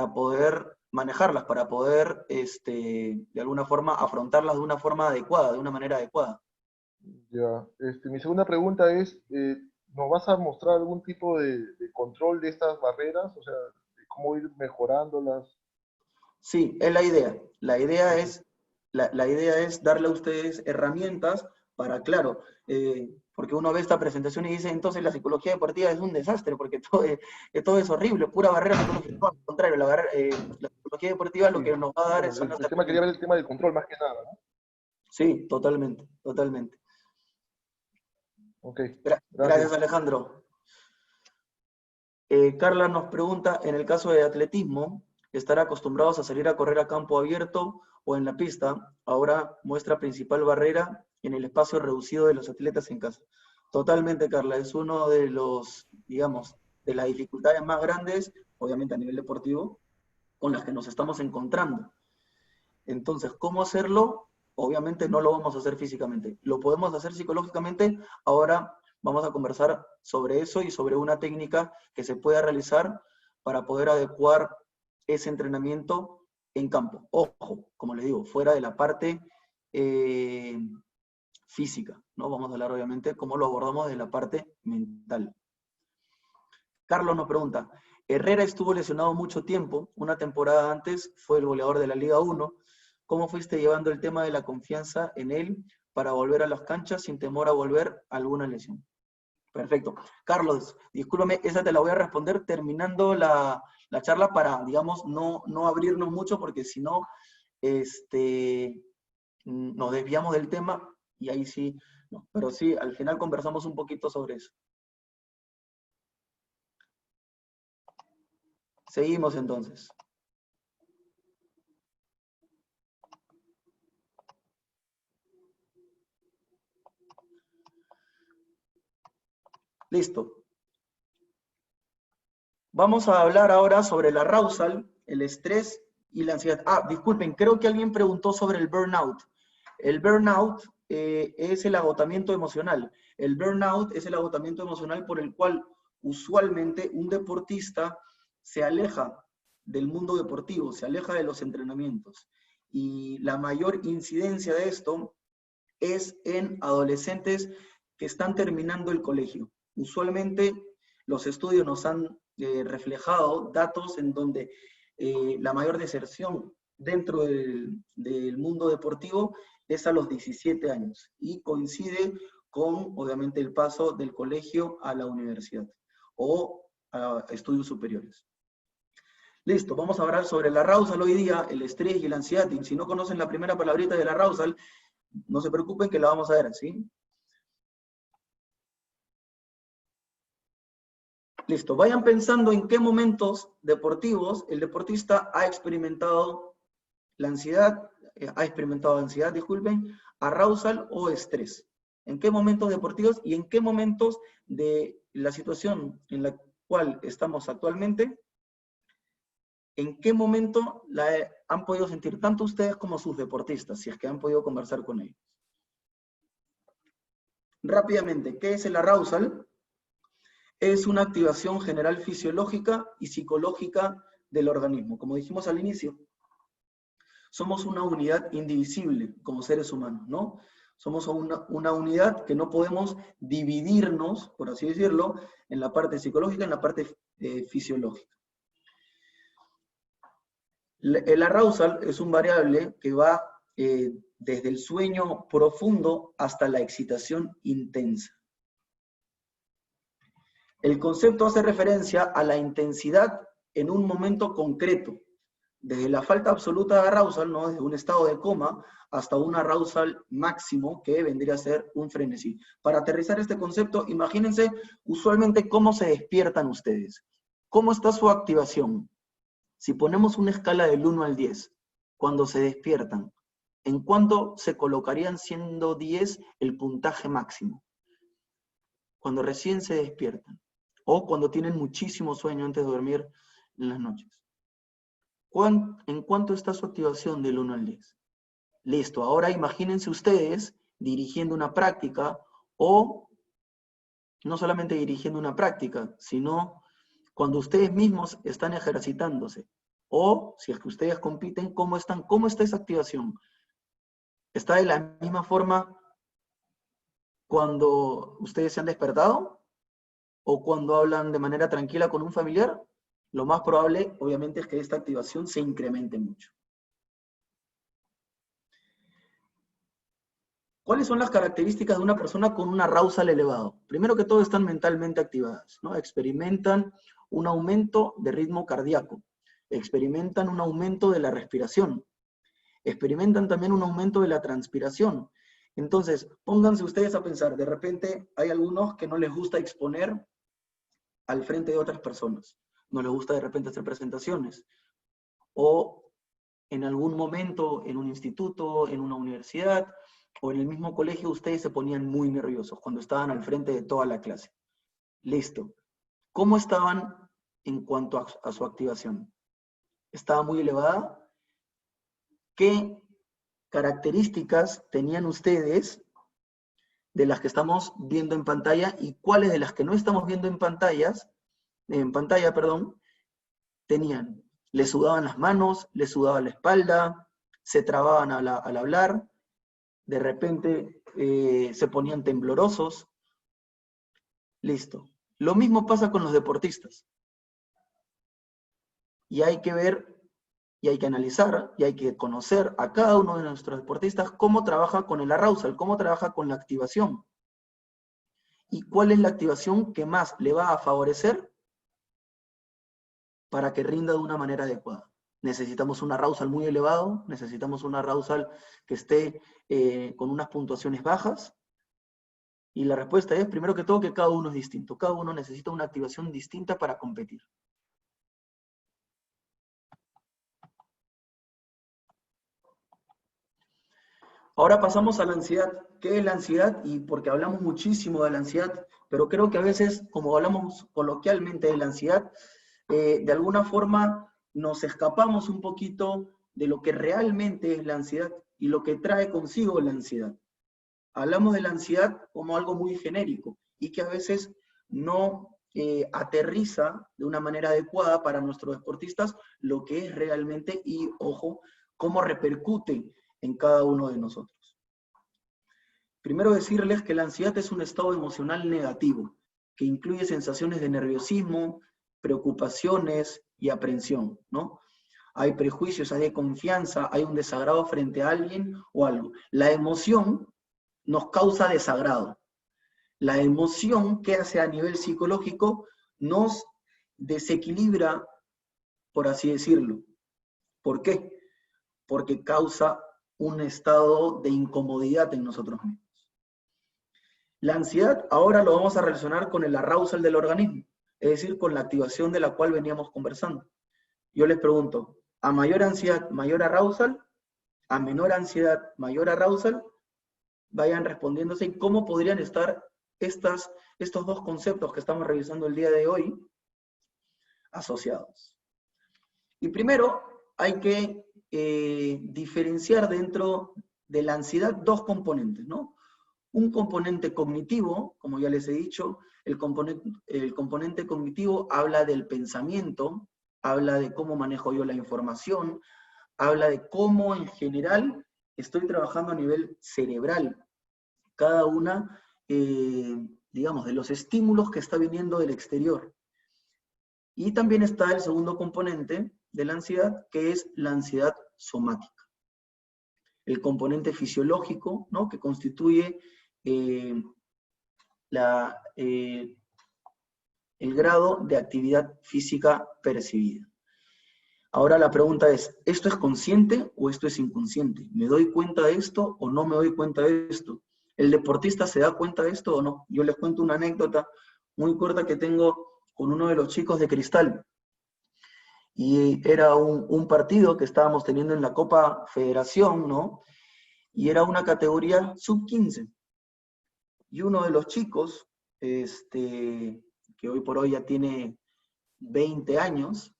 para poder manejarlas, para poder, de alguna forma, afrontarlas de una forma adecuada, de una manera adecuada. Ya. Mi segunda pregunta es, ¿nos vas a mostrar algún tipo de control de estas barreras? O sea, de cómo ir mejorándolas. Sí, es la idea. Ok. La idea es darle a ustedes herramientas para, claro, porque uno ve esta presentación y dice, entonces la psicología deportiva es un desastre, porque todo es horrible, pura barrera psicológica. No, al contrario, la psicología deportiva lo Sí. que nos va a dar Bueno, son las el tema quería herramientas. ver el tema del control más que nada, ¿no? Sí, totalmente, totalmente. Ok, Gracias, gracias. Alejandro. Carla nos pregunta, en el caso de atletismo, ¿estar acostumbrados a salir a correr a campo abierto o en la pista? Ahora muestra principal barrera en el espacio reducido de los atletas en casa. Totalmente, Carla, es uno de los, digamos, de las dificultades más grandes, obviamente a nivel deportivo, con las que nos estamos encontrando. Entonces, ¿cómo hacerlo? Obviamente no lo vamos a hacer físicamente. Lo podemos hacer psicológicamente. Ahora vamos a conversar sobre eso y sobre una técnica que se pueda realizar para poder adecuar ese entrenamiento en campo. Ojo, como les digo, fuera de la parte eh, física, ¿no? Vamos a hablar obviamente cómo lo abordamos de la parte mental. Carlos nos pregunta, Herrera estuvo lesionado mucho tiempo, una temporada antes fue el goleador de la Liga 1. ¿Cómo fuiste llevando el tema de la confianza en él para volver a las canchas sin temor a volver a alguna lesión? Perfecto. Carlos, discúlpame, esa te la voy a responder terminando la charla para, digamos, no abrirnos mucho porque si no, nos desviamos del tema y ahí sí, no. Pero sí, al final conversamos un poquito sobre eso. Seguimos entonces. Listo. Vamos a hablar ahora sobre el arousal, el estrés y la ansiedad. Ah, disculpen, creo que alguien preguntó sobre el burnout. El burnout es el agotamiento emocional. El burnout es el agotamiento emocional por el cual usualmente un deportista se aleja del mundo deportivo, se aleja de los entrenamientos. Y la mayor incidencia de esto es en adolescentes que están terminando el colegio. Usualmente los estudios nos han reflejado datos en donde la mayor deserción dentro del mundo deportivo es a los 17 años y coincide con, obviamente, el paso del colegio a la universidad o a estudios superiores. Listo, vamos a hablar sobre el arousal hoy día, el estrés y la ansiedad. Y si no conocen la primera palabrita del arousal, no se preocupen que la vamos a ver, ¿sí? Listo, vayan pensando en qué momentos deportivos el deportista ha experimentado la ansiedad, disculpen, arousal o estrés. ¿En qué momentos deportivos y en qué momentos de la situación en la cual estamos actualmente, en qué momento han podido sentir tanto ustedes como sus deportistas, si es que han podido conversar con ellos? Rápidamente, ¿qué es el arousal? Es una activación general fisiológica y psicológica del organismo. Como dijimos al inicio, somos una unidad indivisible como seres humanos, ¿no? Somos una unidad que no podemos dividirnos, por así decirlo, en la parte psicológica y en la parte fisiológica. El arousal es un variable que va desde el sueño profundo hasta la excitación intensa. El concepto hace referencia a la intensidad en un momento concreto, desde la falta absoluta de arousal, ¿no? Desde un estado de coma, hasta un arousal máximo que vendría a ser un frenesí. Para aterrizar este concepto, imagínense usualmente cómo se despiertan ustedes. ¿Cómo está su activación? Si ponemos una escala del 1 al 10, cuando se despiertan, ¿en cuánto se colocarían siendo 10 el puntaje máximo? Cuando recién se despiertan o cuando tienen muchísimo sueño antes de dormir en las noches. ¿En cuánto está su activación del 1 al 10? Listo, ahora imagínense ustedes dirigiendo una práctica o no solamente dirigiendo una práctica, sino cuando ustedes mismos están ejercitándose. O, si es que ustedes compiten, ¿cómo están? ¿Cómo está esa activación? ¿Está de la misma forma cuando ustedes se han despertado? ¿O cuando hablan de manera tranquila con un familiar? Lo más probable, obviamente, es que esta activación se incremente mucho. ¿Cuáles son las características de una persona con un arousal elevado? Primero que todo, están mentalmente activadas, ¿no? Experimentan un aumento de ritmo cardíaco, experimentan un aumento de la respiración, experimentan también un aumento de la transpiración. Entonces, pónganse ustedes a pensar, de repente hay algunos que no les gusta exponer al frente de otras personas, no les gusta de repente hacer presentaciones, o en algún momento en un instituto, en una universidad, o en el mismo colegio, ustedes se ponían muy nerviosos cuando estaban al frente de toda la clase. Listo. ¿Cómo estaban en cuanto a su activación? ¿Estaba muy elevada? ¿Qué características tenían ustedes de las que estamos viendo en pantalla y cuáles de las que no estamos viendo en pantalla, tenían? Les sudaban las manos, les sudaba la espalda, se trababan al hablar, de repente se ponían temblorosos. Listo. Lo mismo pasa con los deportistas. Y hay que ver, y hay que analizar, y hay que conocer a cada uno de nuestros deportistas cómo trabaja con el arousal, cómo trabaja con la activación. Y cuál es la activación que más le va a favorecer para que rinda de una manera adecuada. Necesitamos un arousal muy elevado, necesitamos un arousal que esté con unas puntuaciones bajas. Y la respuesta es, primero que todo, que cada uno es distinto. Cada uno necesita una activación distinta para competir. Ahora pasamos a la ansiedad. ¿Qué es la ansiedad? Y porque hablamos muchísimo de la ansiedad, pero creo que a veces, como hablamos coloquialmente de la ansiedad, de alguna forma nos escapamos un poquito de lo que realmente es la ansiedad y lo que trae consigo la ansiedad. Hablamos de la ansiedad como algo muy genérico y que a veces no aterriza de una manera adecuada para nuestros deportistas lo que es realmente y, ojo, cómo repercute en cada uno de nosotros. Primero decirles que la ansiedad es un estado emocional negativo, que incluye sensaciones de nerviosismo, preocupaciones y aprensión, ¿no? Hay prejuicios, hay confianza, hay un desagrado frente a alguien o algo. La emoción nos causa desagrado. La emoción que hace a nivel psicológico nos desequilibra, por así decirlo. ¿Por qué? Porque causa un estado de incomodidad en nosotros mismos. La ansiedad ahora lo vamos a relacionar con el arousal del organismo, es decir, con la activación de la cual veníamos conversando. Yo les pregunto, ¿a mayor ansiedad, mayor arousal? ¿A menor ansiedad, mayor arousal? Vayan respondiéndose y cómo podrían estar estos dos conceptos que estamos revisando el día de hoy asociados. Y primero hay que diferenciar dentro de la ansiedad dos componentes, ¿no? Un componente cognitivo, como ya les he dicho, el componente cognitivo habla del pensamiento, habla de cómo manejo yo la información, habla de cómo en general estoy trabajando a nivel cerebral, cada una, digamos, de los estímulos que está viniendo del exterior. Y también está el segundo componente de la ansiedad, que es la ansiedad somática. El componente fisiológico, ¿no?, que constituye el grado de actividad física percibida. Ahora la pregunta es, ¿esto es consciente o esto es inconsciente? ¿Me doy cuenta de esto o no me doy cuenta de esto? ¿El deportista se da cuenta de esto o no? Yo les cuento una anécdota muy corta que tengo con uno de los chicos de Cristal. Y era un partido que estábamos teniendo en la Copa Federación, ¿no? Y era una categoría sub-15. Y uno de los chicos, que hoy por hoy ya tiene 20 años,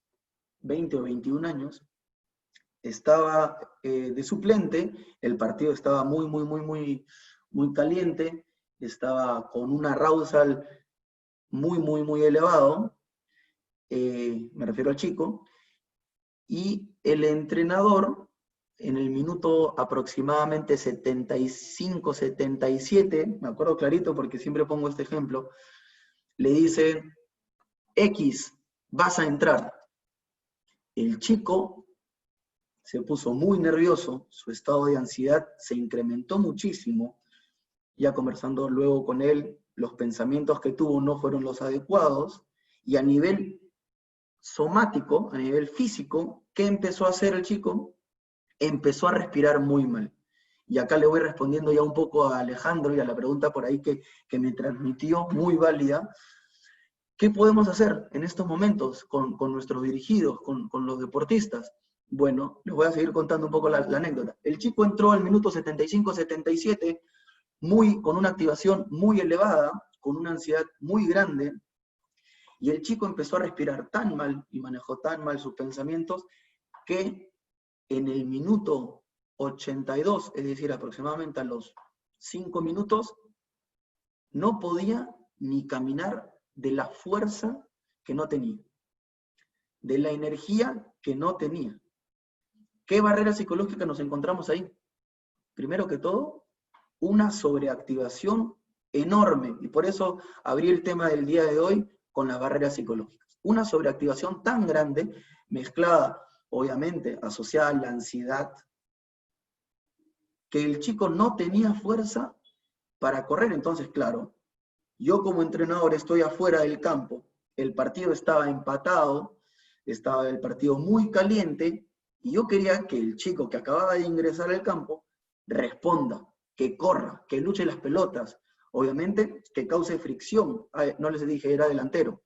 20 o 21 años, estaba de suplente, el partido estaba muy caliente, estaba con un arousal muy elevado, me refiero al chico, y el entrenador, en el minuto aproximadamente 75, 77, me acuerdo clarito porque siempre pongo este ejemplo, le dice, X, vas a entrar. El chico se puso muy nervioso, su estado de ansiedad se incrementó muchísimo, ya conversando luego con él, los pensamientos que tuvo no fueron los adecuados, y a nivel somático, a nivel físico, ¿qué empezó a hacer el chico? Empezó a respirar muy mal. Y acá le voy respondiendo ya un poco a Alejandro y a la pregunta por ahí que me transmitió, muy válida. ¿Qué podemos hacer en estos momentos con nuestros dirigidos, con los deportistas? Bueno, les voy a seguir contando un poco la anécdota. El chico entró al minuto 75-77 con una activación muy elevada, con una ansiedad muy grande, y el chico empezó a respirar tan mal y manejó tan mal sus pensamientos que en el minuto 82, es decir, aproximadamente a los 5 minutos, no podía ni caminar de la fuerza que no tenía, de la energía que no tenía. ¿Qué barrera psicológica nos encontramos ahí? Primero que todo, una sobreactivación enorme, y por eso abrí el tema del día de hoy con las barreras psicológicas. Una sobreactivación tan grande, mezclada, obviamente, asociada a la ansiedad, que el chico no tenía fuerza para correr. Entonces, claro, yo como entrenador estoy afuera del campo, el partido estaba empatado, estaba el partido muy caliente, y yo quería que el chico que acababa de ingresar al campo responda, que corra, que luche las pelotas, obviamente que cause fricción. No les dije, era delantero.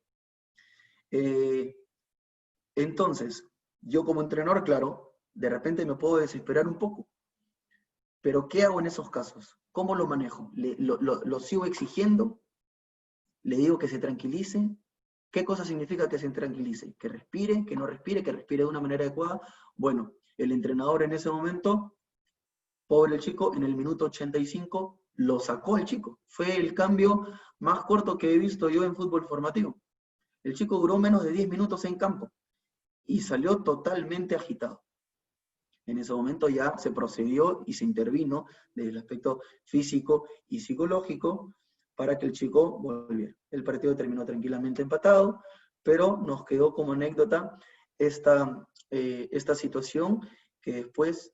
Entonces, yo como entrenador, claro, de repente me puedo desesperar un poco, pero ¿qué hago en esos casos? ¿Cómo lo manejo? ¿Lo sigo exigiendo? ¿Le digo que se tranquilice? ¿Qué cosa significa que se tranquilice? ¿Que respire? ¿Que no respire? ¿Que respire de una manera adecuada? Bueno, el entrenador en ese momento, pobre el chico, en el minuto 85 lo sacó el chico. Fue el cambio más corto que he visto yo en fútbol formativo. El chico duró menos de 10 minutos en campo y salió totalmente agitado. En ese momento ya se procedió y se intervino desde el aspecto físico y psicológico para que el chico volviera. El partido terminó tranquilamente empatado, pero nos quedó como anécdota esta situación que después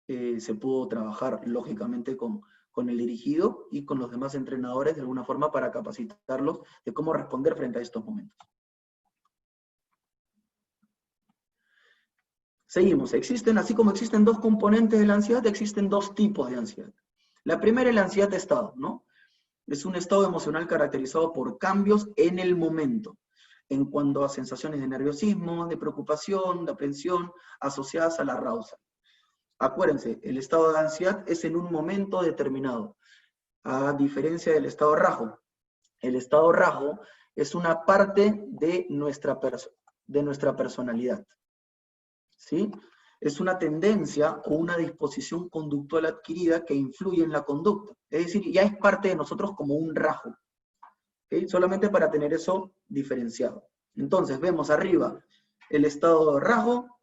se pudo trabajar lógicamente con el dirigido y con los demás entrenadores de alguna forma para capacitarlos de cómo responder frente a estos momentos. Seguimos. Así como existen dos componentes de la ansiedad, existen dos tipos de ansiedad. La primera es la ansiedad de estado, ¿no? Es un estado emocional caracterizado por cambios en el momento, en cuanto a sensaciones de nerviosismo, de preocupación, de aprensión, asociadas a la arousal. Acuérdense, el estado de ansiedad es en un momento determinado, a diferencia del estado rajo. El estado rajo es una parte de nuestra personalidad. ¿Sí? Es una tendencia o una disposición conductual adquirida que influye en la conducta. Es decir, ya es parte de nosotros como un rasgo. ¿Okay? Solamente para tener eso diferenciado. Entonces, vemos arriba el estado de rasgo,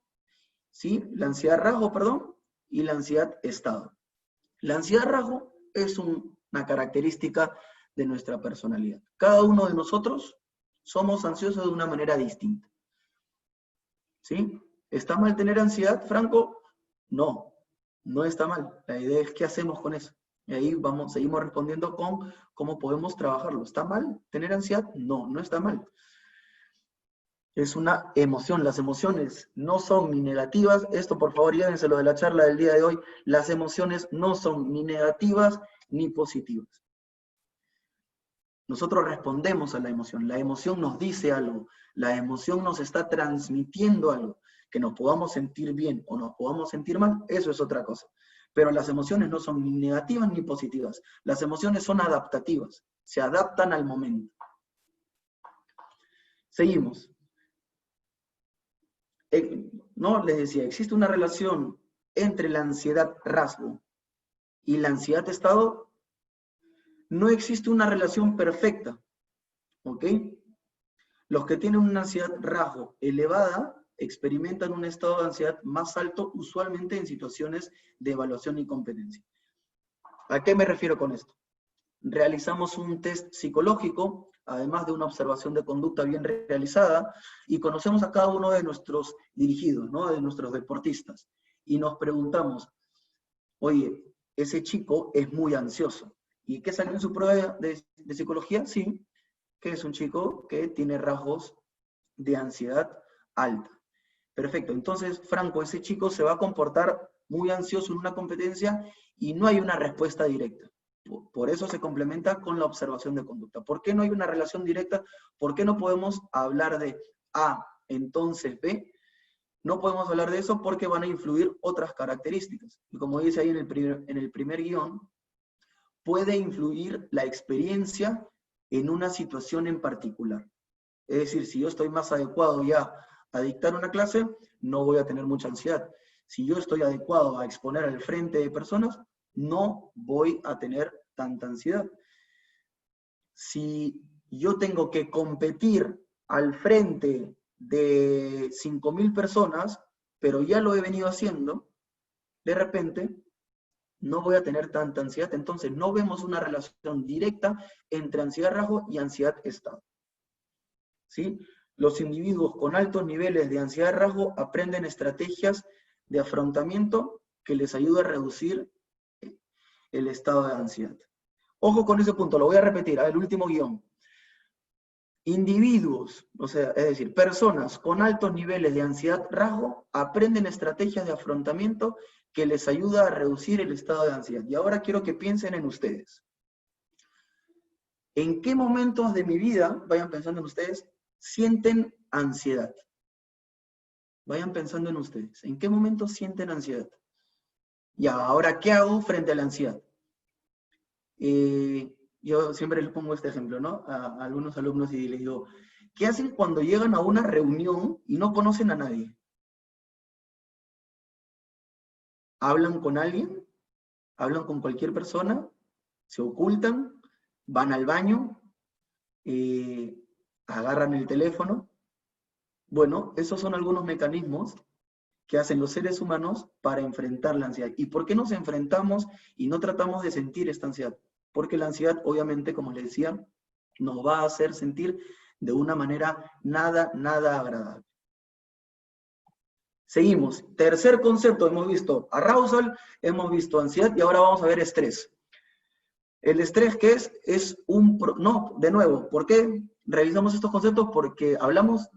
¿sí? La ansiedad rasgo, perdón, y la ansiedad estado. La ansiedad rasgo es una característica de nuestra personalidad. Cada uno de nosotros somos ansiosos de una manera distinta. ¿Sí? ¿Está mal tener ansiedad, Franco? No, no está mal. La idea es qué hacemos con eso. Y ahí seguimos respondiendo con cómo podemos trabajarlo. ¿Está mal tener ansiedad? No, no está mal. Es una emoción. Las emociones no son ni negativas. Esto, por favor, llévenselo de la charla del día de hoy. Las emociones no son ni negativas ni positivas. Nosotros respondemos a la emoción. La emoción nos dice algo. La emoción nos está transmitiendo algo. Que nos podamos sentir bien o nos podamos sentir mal, eso es otra cosa. Pero las emociones no son ni negativas ni positivas. Las emociones son adaptativas. Se adaptan al momento. Seguimos. No, les decía, existe una relación entre la ansiedad rasgo y la ansiedad estado. No existe una relación perfecta. ¿Ok? Los que tienen una ansiedad rasgo elevada experimentan un estado de ansiedad más alto, usualmente en situaciones de evaluación y competencia. ¿A qué me refiero con esto? Realizamos un test psicológico, además de una observación de conducta bien realizada, y conocemos a cada uno de nuestros dirigidos, ¿no? De nuestros deportistas, y nos preguntamos, oye, ese chico es muy ansioso. ¿Y qué salió en su prueba de psicología? Sí, que es un chico que tiene rasgos de ansiedad alta. Perfecto, entonces, Franco, ese chico se va a comportar muy ansioso en una competencia y no hay una respuesta directa. Por eso se complementa con la observación de conducta. ¿Por qué no hay una relación directa? ¿Por qué no podemos hablar de A, entonces B? No podemos hablar de eso porque van a influir otras características. Y como dice ahí en el primer guión, puede influir la experiencia en una situación en particular. Es decir, si yo estoy más adecuado ya a dictar una clase, no voy a tener mucha ansiedad. Si yo estoy adecuado a exponer al frente de personas, no voy a tener tanta ansiedad. Si yo tengo que competir al frente de 5.000 personas, pero ya lo he venido haciendo, de repente no voy a tener tanta ansiedad. Entonces no vemos una relación directa entre ansiedad rasgo y ansiedad estado. ¿Sí? Los individuos con altos niveles de ansiedad rasgo aprenden estrategias de afrontamiento que les ayuda a reducir el estado de ansiedad. Ojo con ese punto, lo voy a repetir, el último guión. Individuos, o sea, es decir, personas con altos niveles de ansiedad rasgo aprenden estrategias de afrontamiento que les ayuda a reducir el estado de ansiedad. Y ahora quiero que piensen en ustedes. ¿En qué momentos de mi vida, vayan pensando en ustedes, sienten ansiedad? Vayan pensando en ustedes. ¿En qué momentos sienten ansiedad? Ya, ahora, ¿qué hago frente a la ansiedad? Yo siempre les pongo este ejemplo, ¿no? A algunos alumnos y les digo, ¿qué hacen cuando llegan a una reunión y no conocen a nadie? ¿Hablan con alguien? ¿Hablan con cualquier persona? ¿Se ocultan? ¿Van al baño? ¿Agarran el teléfono? Bueno, esos son algunos mecanismos que hacen los seres humanos para enfrentar la ansiedad. ¿Y por qué nos enfrentamos y no tratamos de sentir esta ansiedad? Porque la ansiedad, obviamente, como les decía, nos va a hacer sentir de una manera nada agradable. Seguimos. Tercer concepto, hemos visto arousal, hemos visto ansiedad y ahora vamos a ver estrés. El estrés, ¿qué es? No, de nuevo, ¿por qué revisamos estos conceptos? Porque hablamos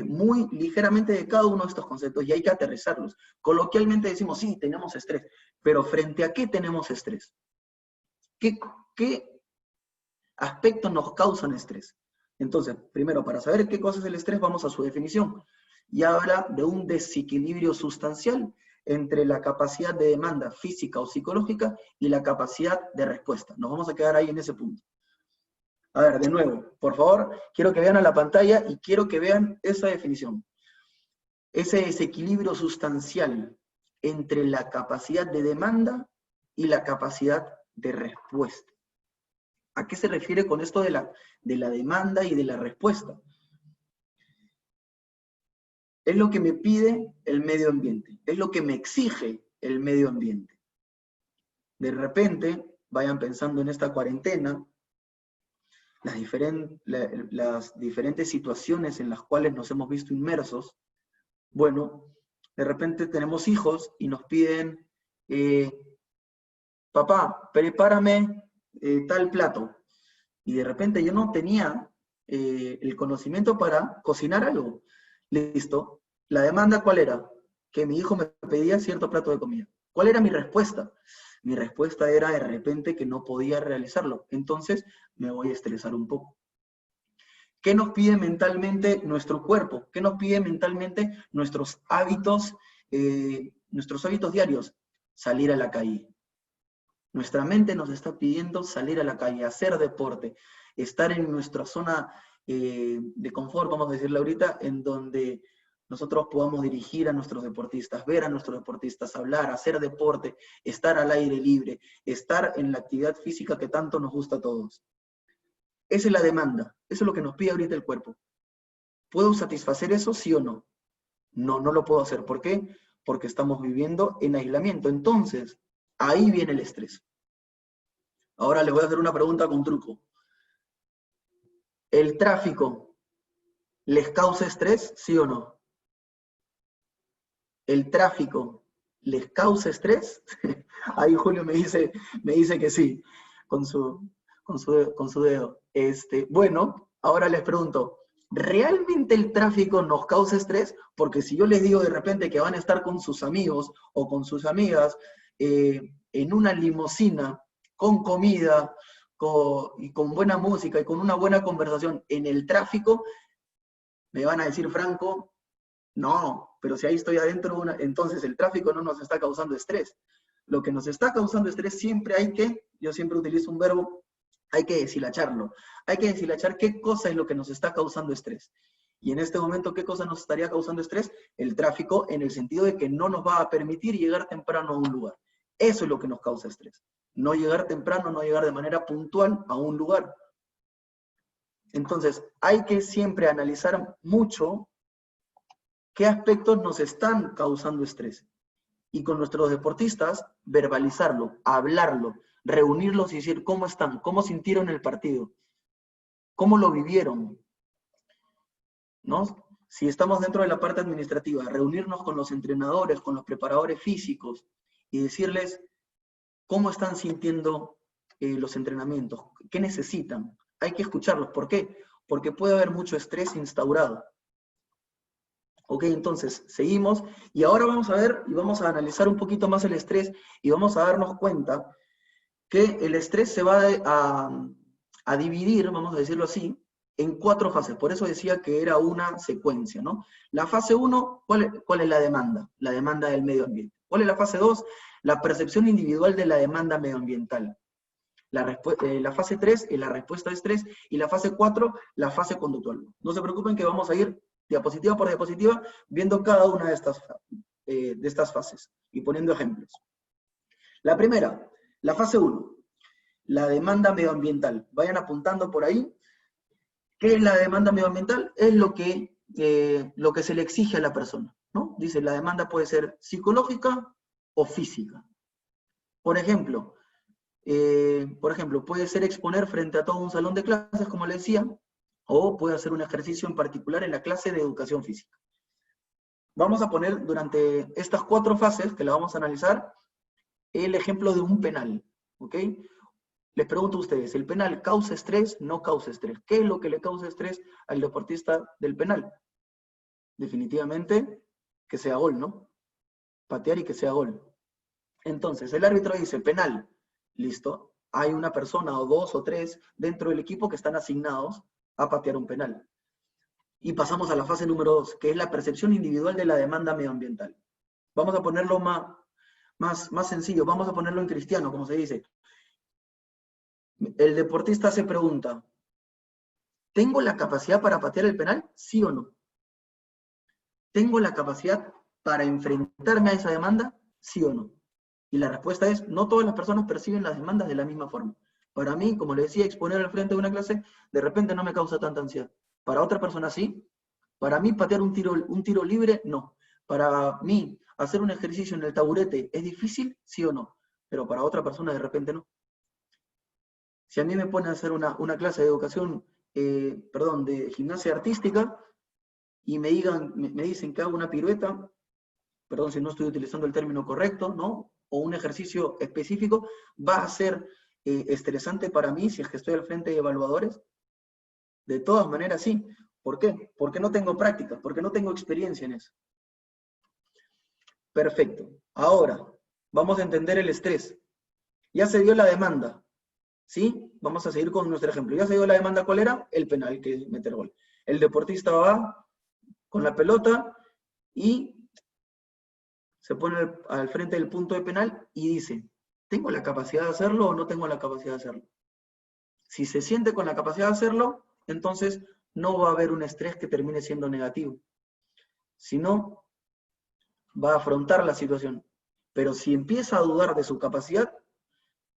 muy ligeramente de cada uno de estos conceptos y hay que aterrizarlos. Coloquialmente decimos, sí, tenemos estrés, pero ¿frente a qué tenemos estrés? ¿Qué aspectos nos causan estrés? Entonces, primero, para saber qué cosa es el estrés, vamos a su definición. Y habla de un desequilibrio sustancial entre la capacidad de demanda física o psicológica y la capacidad de respuesta. Nos vamos a quedar ahí en ese punto. A ver, de nuevo, por favor, quiero que vean a la pantalla y quiero que vean esa definición. Ese desequilibrio sustancial entre la capacidad de demanda y la capacidad de respuesta. ¿A qué se refiere con esto de la demanda y de la respuesta? Es lo que me pide el medio ambiente, es lo que me exige el medio ambiente. De repente, vayan pensando en esta cuarentena, las diferentes situaciones en las cuales nos hemos visto inmersos. Bueno, de repente tenemos hijos y nos piden, papá, prepárame tal plato. Y de repente yo no tenía el conocimiento para cocinar algo. Listo. ¿La demanda cuál era? Que mi hijo me pedía cierto plato de comida. ¿Cuál era mi respuesta? Mi respuesta era de repente que no podía realizarlo. Entonces me voy a estresar un poco. ¿Qué nos pide mentalmente nuestro cuerpo? ¿Qué nos pide mentalmente nuestros hábitos diarios? Salir a la calle. Nuestra mente nos está pidiendo salir a la calle, hacer deporte, estar en nuestra zona de confort, vamos a decirle ahorita, en donde nosotros podamos dirigir a nuestros deportistas, ver a nuestros deportistas, hablar, hacer deporte, estar al aire libre, estar en la actividad física que tanto nos gusta a todos. Esa es la demanda, eso es lo que nos pide ahorita el cuerpo. ¿Puedo satisfacer eso, sí o no? No, no lo puedo hacer. ¿Por qué? Porque estamos viviendo en aislamiento. Entonces, ahí viene el estrés. Ahora les voy a hacer una pregunta con truco. ¿El tráfico les causa estrés, sí o no? ¿El tráfico les causa estrés? Ahí Julio me dice que sí, con su dedo. Bueno, ahora les pregunto, ¿realmente el tráfico nos causa estrés? Porque si yo les digo de repente que van a estar con sus amigos o con sus amigas en una limusina, con comida, y con buena música y con una buena conversación en el tráfico, me van a decir, Franco, no, pero si ahí estoy adentro, entonces el tráfico no nos está causando estrés. Lo que nos está causando estrés siempre yo siempre utilizo un verbo, hay que deshilacharlo. Hay que deshilachar qué cosa es lo que nos está causando estrés. Y en este momento, ¿qué cosa nos estaría causando estrés? El tráfico, en el sentido de que no nos va a permitir llegar temprano a un lugar. Eso es lo que nos causa estrés. No llegar temprano, no llegar de manera puntual a un lugar. Entonces, hay que siempre analizar mucho qué aspectos nos están causando estrés. Y con nuestros deportistas, verbalizarlo, hablarlo, reunirlos y decir cómo están, cómo sintieron el partido, cómo lo vivieron, ¿no? Si estamos dentro de la parte administrativa, reunirnos con los entrenadores, con los preparadores físicos y decirles cómo están sintiendo los entrenamientos, qué necesitan. Hay que escucharlos. ¿Por qué? Porque puede haber mucho estrés instaurado. Ok, entonces, seguimos. Y ahora vamos a ver y vamos a analizar un poquito más el estrés y vamos a darnos cuenta que el estrés se va a dividir, vamos a decirlo así, en 4 fases. Por eso decía que era una secuencia, ¿no? La fase 1, ¿cuál es la demanda? La demanda del medio ambiente. ¿Cuál es la fase 2? La percepción individual de la demanda medioambiental. La fase 3 es la respuesta de estrés y la fase 4, la fase conductual. No se preocupen que vamos a ir diapositiva por diapositiva viendo cada una de estas fases y poniendo ejemplos. La primera, la fase 1, la demanda medioambiental. Vayan apuntando por ahí. ¿Qué es la demanda medioambiental? Es lo que se le exige a la persona, ¿no? Dice, la demanda puede ser psicológica o física. Por ejemplo, puede ser exponer frente a todo un salón de clases, como le decía, o puede hacer un ejercicio en particular en la clase de educación física. Vamos a poner durante estas 4 fases, que la vamos a analizar, el ejemplo de un penal, ¿ok? Les pregunto a ustedes, ¿el penal causa estrés? ¿No causa estrés? ¿Qué es lo que le causa estrés al deportista del penal? Definitivamente que sea gol, ¿no? Patear y que sea gol. Entonces, el árbitro dice, penal, listo. Hay una persona o 2 o 3 dentro del equipo que están asignados a patear un penal. Y pasamos a la fase número 2, que es la percepción individual de la demanda medioambiental. Vamos a ponerlo más sencillo, vamos a ponerlo en cristiano, como se dice. El deportista se pregunta, ¿tengo la capacidad para patear el penal? ¿Sí o no? ¿Tengo la capacidad para enfrentarme a esa demanda? ¿Sí o no? Y la respuesta es, no todas las personas perciben las demandas de la misma forma. Para mí, como le decía, exponer al frente de una clase, de repente no me causa tanta ansiedad. Para otra persona sí. Para mí, patear un tiro libre, no. Para mí, hacer un ejercicio en el taburete, ¿es difícil? ¿Sí o no? Pero para otra persona de repente no. Si a mí me ponen a hacer una clase de educación, de gimnasia artística, y me dicen que hago una pirueta, perdón si no estoy utilizando el término correcto, ¿no? O un ejercicio específico, va a ser estresante para mí si es que estoy al frente de evaluadores. De todas maneras, sí. ¿Por qué? Porque no tengo práctica, porque no tengo experiencia en eso. Perfecto. Ahora, vamos a entender el estrés. Ya se dio la demanda, ¿sí? Vamos a seguir con nuestro ejemplo. Ya se dio la demanda, ¿cuál era? El penal, que es meter gol. El deportista va con la pelota y se pone al frente del punto de penal y dice, ¿tengo la capacidad de hacerlo o no tengo la capacidad de hacerlo? Si se siente con la capacidad de hacerlo, entonces no va a haber un estrés que termine siendo negativo. Si no, va a afrontar la situación. Pero si empieza a dudar de su capacidad,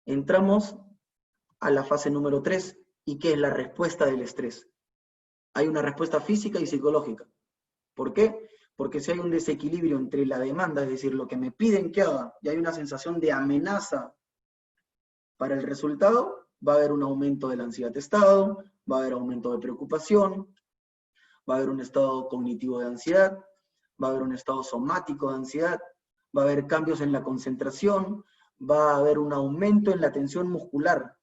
entramos a la fase número 3, y que es la respuesta del estrés. Hay una respuesta física y psicológica. ¿Por qué? Porque si hay un desequilibrio entre la demanda, es decir, lo que me piden que haga, y hay una sensación de amenaza para el resultado, va a haber un aumento de la ansiedad-estado, va a haber aumento de preocupación, va a haber un estado cognitivo de ansiedad, va a haber un estado somático de ansiedad, va a haber cambios en la concentración, va a haber un aumento en la tensión muscular.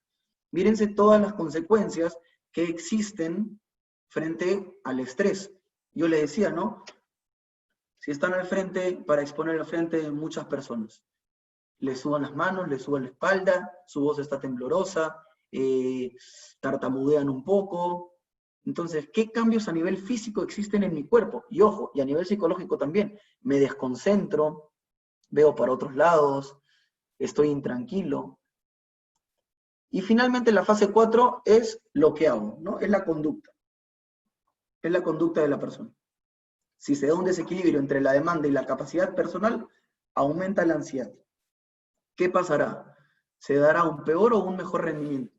Mírense todas las consecuencias que existen frente al estrés. Yo les decía, ¿no? Si están al frente, para exponer al frente de muchas personas, les suban las manos, les suban la espalda, su voz está temblorosa, tartamudean un poco. Entonces, ¿qué cambios a nivel físico existen en mi cuerpo? Y ojo, y a nivel psicológico también. Me desconcentro, veo para otros lados, estoy intranquilo. Y finalmente la fase 4 es lo que hago, ¿no? Es la conducta. Es la conducta de la persona. Si se da un desequilibrio entre la demanda y la capacidad personal, aumenta la ansiedad. ¿Qué pasará? ¿Se dará un peor o un mejor rendimiento?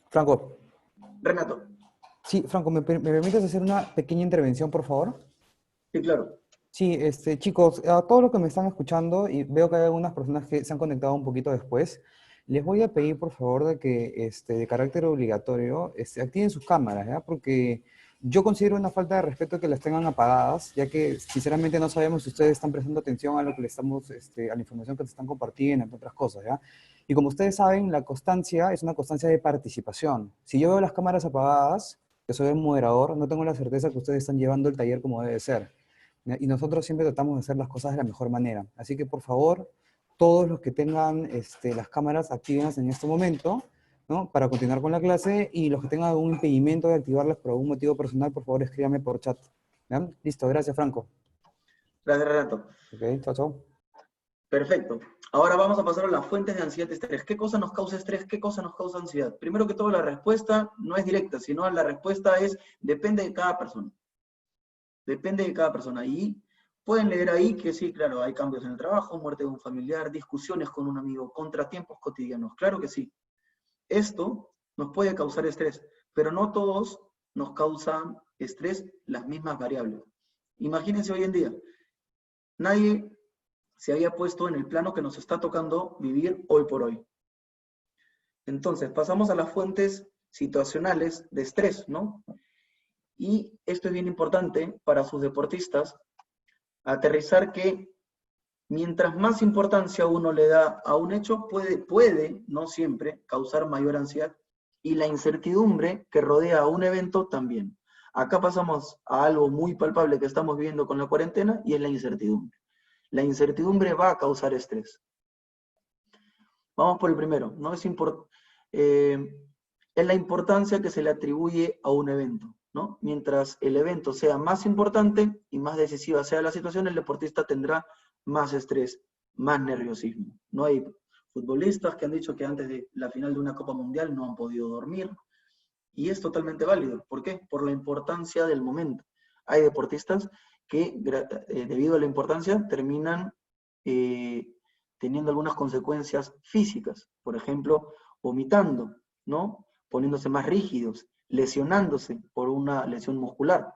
Franco. Renato. Sí, Franco, ¿me permites hacer una pequeña intervención, por favor? Sí, claro. Sí, chicos, a todos los que me están escuchando, y veo que hay algunas personas que se han conectado un poquito después, les voy a pedir, por favor, de que, de carácter obligatorio, activen sus cámaras, ¿ya? Porque yo considero una falta de respeto que las tengan apagadas, ya que, sinceramente, no sabemos si ustedes están prestando atención a lo que le estamos, a la información que se están compartiendo, entre otras cosas, ¿ya? Y como ustedes saben, la constancia es una constancia de participación. Si yo veo las cámaras apagadas, que soy el moderador, no tengo la certeza que ustedes están llevando el taller como debe ser. ¿Ya? Y nosotros siempre tratamos de hacer las cosas de la mejor manera. Así que, por favor, todos los que tengan las cámaras activas en este momento, ¿no? Para continuar con la clase, y los que tengan algún impedimento de activarlas por algún motivo personal, por favor, escríbame por chat. ¿Ya? Listo, gracias, Franco. Gracias, Renato. Ok, chao, chao. Perfecto. Ahora vamos a pasar a las fuentes de ansiedad y estrés. ¿Qué cosa nos causa estrés? ¿Qué cosa nos causa ansiedad? Primero que todo, la respuesta no es directa, sino la respuesta depende de cada persona. Depende de cada persona. Y pueden leer ahí que sí, claro, hay cambios en el trabajo, muerte de un familiar, discusiones con un amigo, contratiempos cotidianos. Claro que sí. Esto nos puede causar estrés, pero no todos nos causan estrés las mismas variables. Imagínense hoy en día, nadie se había puesto en el plano que nos está tocando vivir hoy por hoy. Entonces, pasamos a las fuentes situacionales de estrés, ¿no? Y esto es bien importante para sus deportistas, aterrizar que mientras más importancia uno le da a un hecho, puede, no siempre, causar mayor ansiedad. Y la incertidumbre que rodea a un evento también. Acá pasamos a algo muy palpable que estamos viviendo con la cuarentena, y es la incertidumbre. La incertidumbre va a causar estrés. Vamos por el primero, ¿no? Es la importancia que se le atribuye a un evento, ¿no? Mientras el evento sea más importante y más decisiva sea la situación, el deportista tendrá más estrés, más nerviosismo. No hay futbolistas que han dicho que antes de la final de una Copa Mundial no han podido dormir, y es totalmente válido. ¿Por qué? Por la importancia del momento. Hay deportistas que, debido a la importancia, terminan teniendo algunas consecuencias físicas, por ejemplo, vomitando, ¿no? Poniéndose más rígidos, lesionándose por una lesión muscular.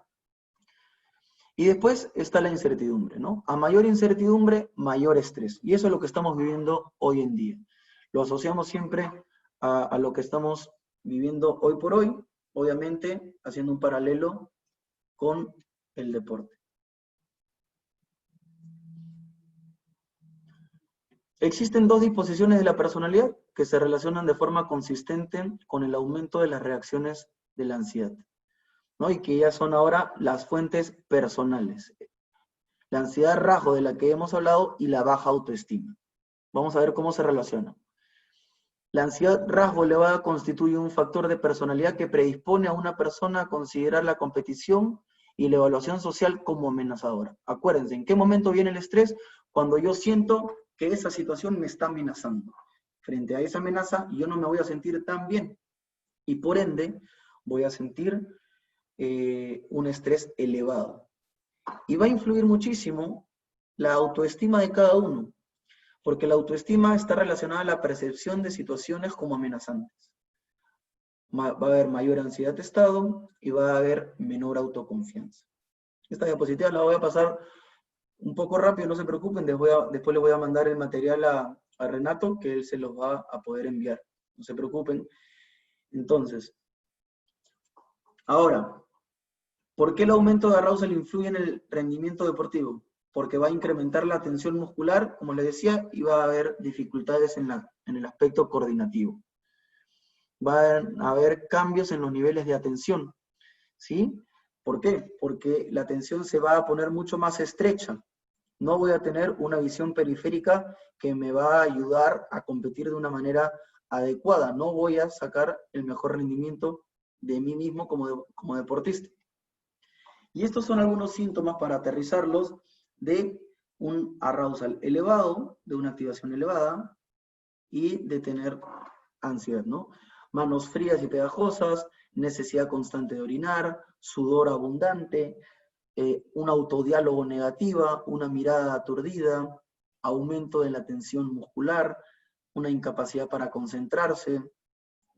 Y después está la incertidumbre, ¿no? A mayor incertidumbre, mayor estrés. Y eso es lo que estamos viviendo hoy en día. Lo asociamos siempre a lo que estamos viviendo hoy por hoy, obviamente haciendo un paralelo con el deporte. Existen dos disposiciones de la personalidad que se relacionan de forma consistente con el aumento de las reacciones de la ansiedad, ¿no? Y que ya son ahora las fuentes personales. La ansiedad rasgo de la que hemos hablado y la baja autoestima. Vamos a ver cómo se relacionan. La ansiedad rasgo elevada constituye un factor de personalidad que predispone a una persona a considerar la competición y la evaluación social como amenazadora. Acuérdense, ¿en qué momento viene el estrés? Cuando yo siento que esa situación me está amenazando. Frente a esa amenaza, yo no me voy a sentir tan bien. Y por ende, voy a sentir un estrés elevado. Y va a influir muchísimo la autoestima de cada uno, porque la autoestima está relacionada a la percepción de situaciones como amenazantes. Va a haber mayor ansiedad de estado y va a haber menor autoconfianza. Esta diapositiva la voy a pasar un poco rápido, no se preocupen, después les voy a mandar el material a Renato, que él se los va a poder enviar. No se preocupen. Entonces, ahora, ¿por qué el aumento de arousal influye en el rendimiento deportivo? Porque va a incrementar la tensión muscular, como les decía, y va a haber dificultades en el aspecto coordinativo. Va a haber cambios en los niveles de atención, ¿sí? ¿Por qué? Porque la atención se va a poner mucho más estrecha. No voy a tener una visión periférica que me va a ayudar a competir de una manera adecuada. No voy a sacar el mejor rendimiento de mí mismo como deportista. Y estos son algunos síntomas para aterrizarlos de un arousal elevado, de una activación elevada y de tener ansiedad, ¿no? Manos frías y pegajosas, necesidad constante de orinar, sudor abundante, un autodiálogo negativa, una mirada aturdida, aumento de la tensión muscular, una incapacidad para concentrarse,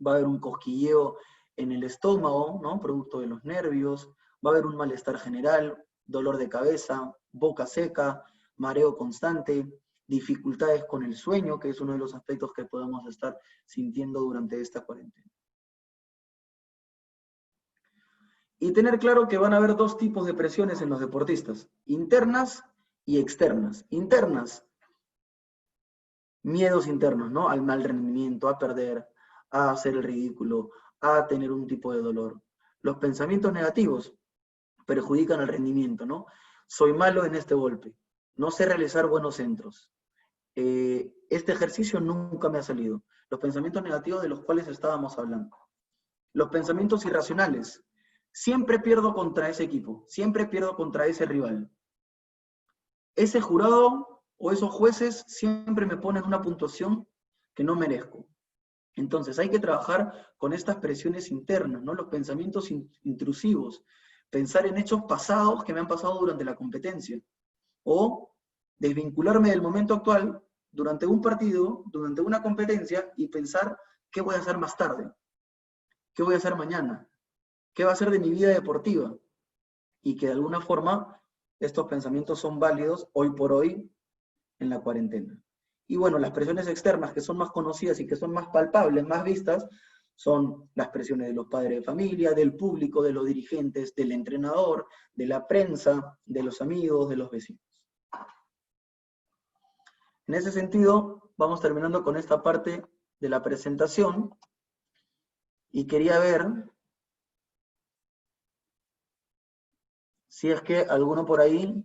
va a haber un cosquilleo en el estómago, ¿no? Producto de los nervios, va a haber un malestar general, dolor de cabeza, boca seca, mareo constante, dificultades con el sueño, que es uno de los aspectos que podemos estar sintiendo durante esta cuarentena. Y tener claro que van a haber dos tipos de presiones en los deportistas, internas y externas. Internas, miedos internos, ¿no? Al mal rendimiento, a perder, a hacer el ridículo, a tener un tipo de dolor. Los pensamientos negativos perjudican el rendimiento, ¿no? Soy malo en este golpe, no sé realizar buenos centros, este ejercicio nunca me ha salido. Los pensamientos negativos de los cuales estábamos hablando. Los pensamientos irracionales, siempre pierdo contra ese equipo, siempre pierdo contra ese rival. Ese jurado o esos jueces siempre me ponen una puntuación que no merezco. Entonces hay que trabajar con estas presiones internas, ¿no? Los pensamientos intrusivos, pensar en hechos pasados que me han pasado durante la competencia, o desvincularme del momento actual durante un partido, durante una competencia, y pensar qué voy a hacer más tarde, qué voy a hacer mañana, qué va a ser de mi vida deportiva, y que de alguna forma estos pensamientos son válidos hoy por hoy en la cuarentena. Y bueno, las presiones externas que son más conocidas y que son más palpables, más vistas, son las presiones de los padres de familia, del público, de los dirigentes, del entrenador, de la prensa, de los amigos, de los vecinos. En ese sentido, vamos terminando con esta parte de la presentación y quería ver si es que alguno por ahí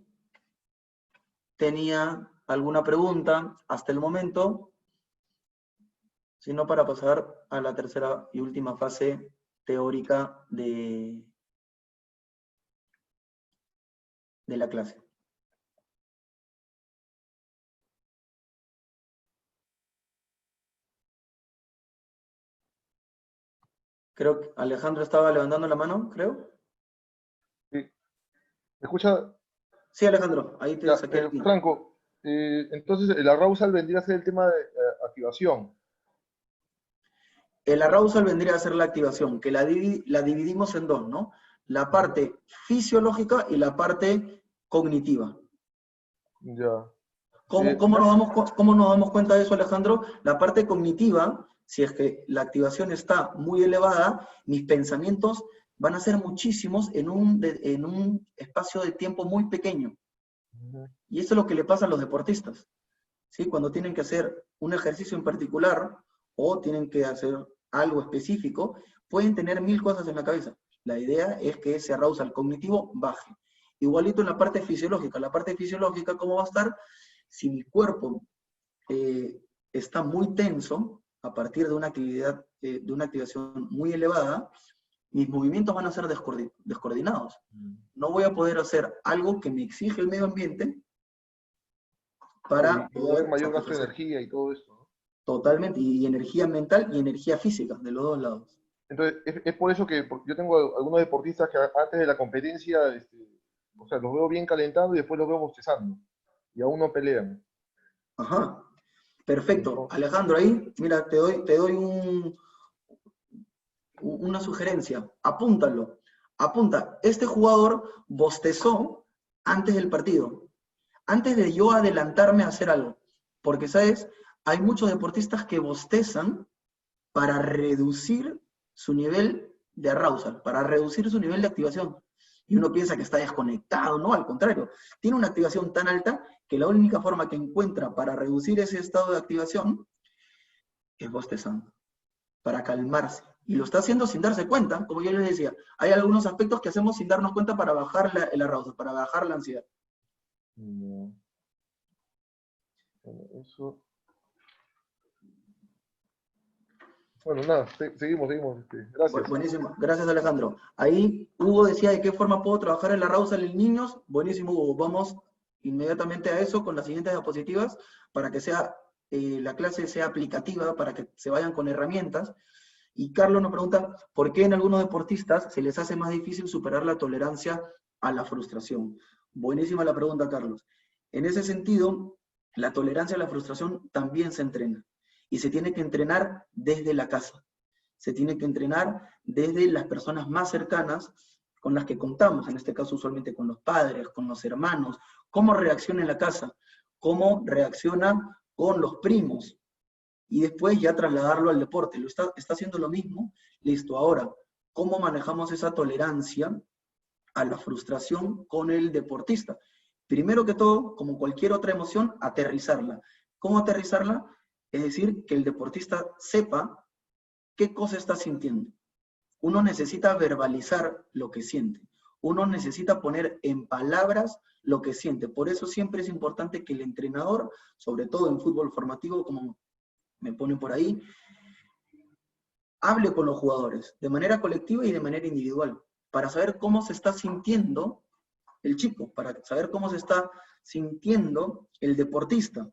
tenía alguna pregunta hasta el momento, sino para pasar a la tercera y última fase teórica de la clase. Creo que Alejandro estaba levantando la mano, creo. Sí. ¿Me escucha? Sí, Alejandro, ahí te saqué el Franco, entonces el arousal vendría a ser el tema de activación. El arousal vendría a ser la activación, que la dividimos en dos, ¿no? La parte fisiológica y la parte cognitiva. Ya. ¿Cómo nos damos cuenta de eso, Alejandro? La parte cognitiva, si es que la activación está muy elevada, mis pensamientos van a ser muchísimos en un espacio de tiempo muy pequeño. Y eso es lo que le pasa a los deportistas, ¿sí? Cuando tienen que hacer un ejercicio en particular o tienen que hacer algo específico, pueden tener 1000 cosas en la cabeza. La idea es que ese arousal cognitivo baje. Igualito en la parte fisiológica. La parte fisiológica, ¿cómo va a estar? Si mi cuerpo está muy tenso, a partir de una actividad, de una activación muy elevada, mis movimientos van a ser descoordinados. No voy a poder hacer algo que me exige el medio ambiente para poder mayor gasto de energía y todo esto, ¿no? Totalmente, y energía mental y energía física, de los dos lados. Entonces, es por eso que yo tengo algunos deportistas que antes de la competencia, o sea, los veo bien calentados y después los veo bostezando. Y aún no pelean. Ajá, perfecto. Alejandro, ahí, mira, te doy una sugerencia. Apúntalo. Apunta, este jugador bostezó antes del partido, antes de yo adelantarme a hacer algo. Porque, ¿sabes? Hay muchos deportistas que bostezan para reducir su nivel de arousal, para reducir su nivel de activación. Y uno piensa que está desconectado, no, al contrario. Tiene una activación tan alta que la única forma que encuentra para reducir ese estado de activación es bostezando, para calmarse. Y lo está haciendo sin darse cuenta, como yo les decía. Hay algunos aspectos que hacemos sin darnos cuenta para bajar el arousal, para bajar la ansiedad. No. Bueno, eso. Bueno, nada, seguimos. Gracias. Buenísimo, gracias Alejandro. Ahí Hugo decía de qué forma puedo trabajar el arousal en niños. Buenísimo Hugo, vamos inmediatamente a eso con las siguientes diapositivas para que la clase sea aplicativa, para que se vayan con herramientas. Y Carlos nos pregunta, ¿por qué en algunos deportistas se les hace más difícil superar la tolerancia a la frustración? Buenísima la pregunta, Carlos. En ese sentido, la tolerancia a la frustración también se entrena. Y se tiene que entrenar desde la casa. Se tiene que entrenar desde las personas más cercanas con las que contamos, en este caso usualmente con los padres, con los hermanos. ¿Cómo reacciona en la casa? ¿Cómo reacciona con los primos? Y después ya trasladarlo al deporte. Está haciendo lo mismo. Listo, ahora, ¿cómo manejamos esa tolerancia a la frustración con el deportista? Primero que todo, como cualquier otra emoción, aterrizarla. ¿Cómo aterrizarla? Es decir, que el deportista sepa qué cosa está sintiendo. Uno necesita verbalizar lo que siente. Uno necesita poner en palabras lo que siente. Por eso siempre es importante que el entrenador, sobre todo en fútbol formativo, como me ponen por ahí, hable con los jugadores, de manera colectiva y de manera individual, para saber cómo se está sintiendo el chico, para saber cómo se está sintiendo el deportista,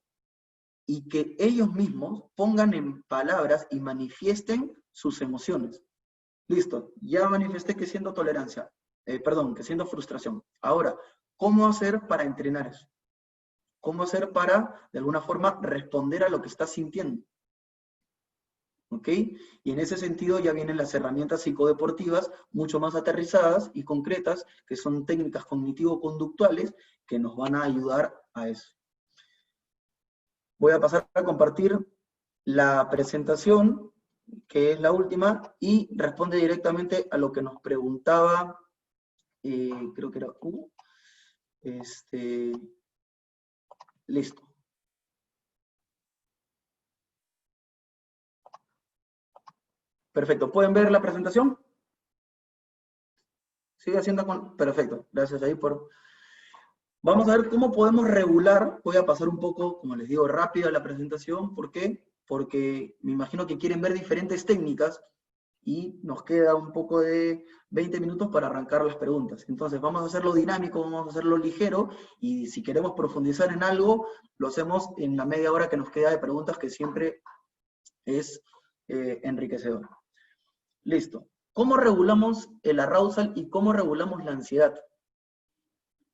y que ellos mismos pongan en palabras y manifiesten sus emociones. Listo, ya manifesté que siento tolerancia, que siento frustración. Ahora, ¿cómo hacer para entrenar eso? ¿Cómo hacer para, de alguna forma, responder a lo que estás sintiendo? ¿Ok? Y en ese sentido ya vienen las herramientas psicodeportivas mucho más aterrizadas y concretas, que son técnicas cognitivo-conductuales que nos van a ayudar a eso. Voy a pasar a compartir la presentación, que es la última, y responde directamente a lo que nos preguntaba, creo que era Hugo. Listo. Perfecto. ¿Pueden ver la presentación? ¿Sigue haciendo con...? Perfecto. Gracias ahí por... Vamos a ver cómo podemos regular. Voy a pasar un poco, como les digo, rápido a la presentación. ¿Por qué? Porque me imagino que quieren ver diferentes técnicas y nos queda un poco de 20 minutos para arrancar las preguntas. Entonces vamos a hacerlo dinámico, vamos a hacerlo ligero, y si queremos profundizar en algo, lo hacemos en la media hora que nos queda de preguntas, que siempre es enriquecedor. Listo. ¿Cómo regulamos el arousal y cómo regulamos la ansiedad?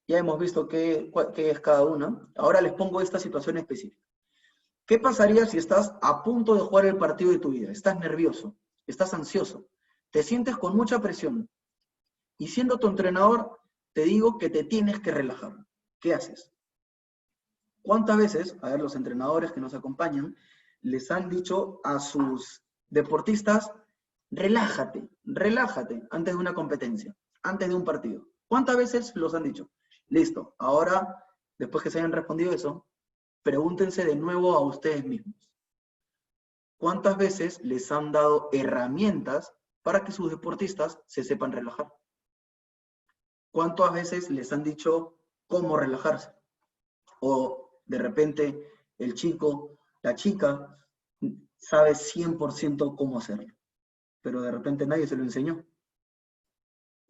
Ya hemos visto qué es cada una. Ahora les pongo esta situación específica. ¿Qué pasaría si estás a punto de jugar el partido de tu vida? Estás nervioso, estás ansioso, te sientes con mucha presión, y siendo tu entrenador, te digo que te tienes que relajar. ¿Qué haces? ¿Cuántas veces, a ver, los entrenadores que nos acompañan, les han dicho a sus deportistas, relájate, relájate, antes de una competencia, antes de un partido? ¿Cuántas veces los han dicho? Listo, ahora, después que se hayan respondido eso, pregúntense de nuevo a ustedes mismos. ¿Cuántas veces les han dado herramientas para que sus deportistas se sepan relajar? ¿Cuántas veces les han dicho cómo relajarse? O de repente el chico, la chica, sabe 100% cómo hacerlo, pero de repente nadie se lo enseñó.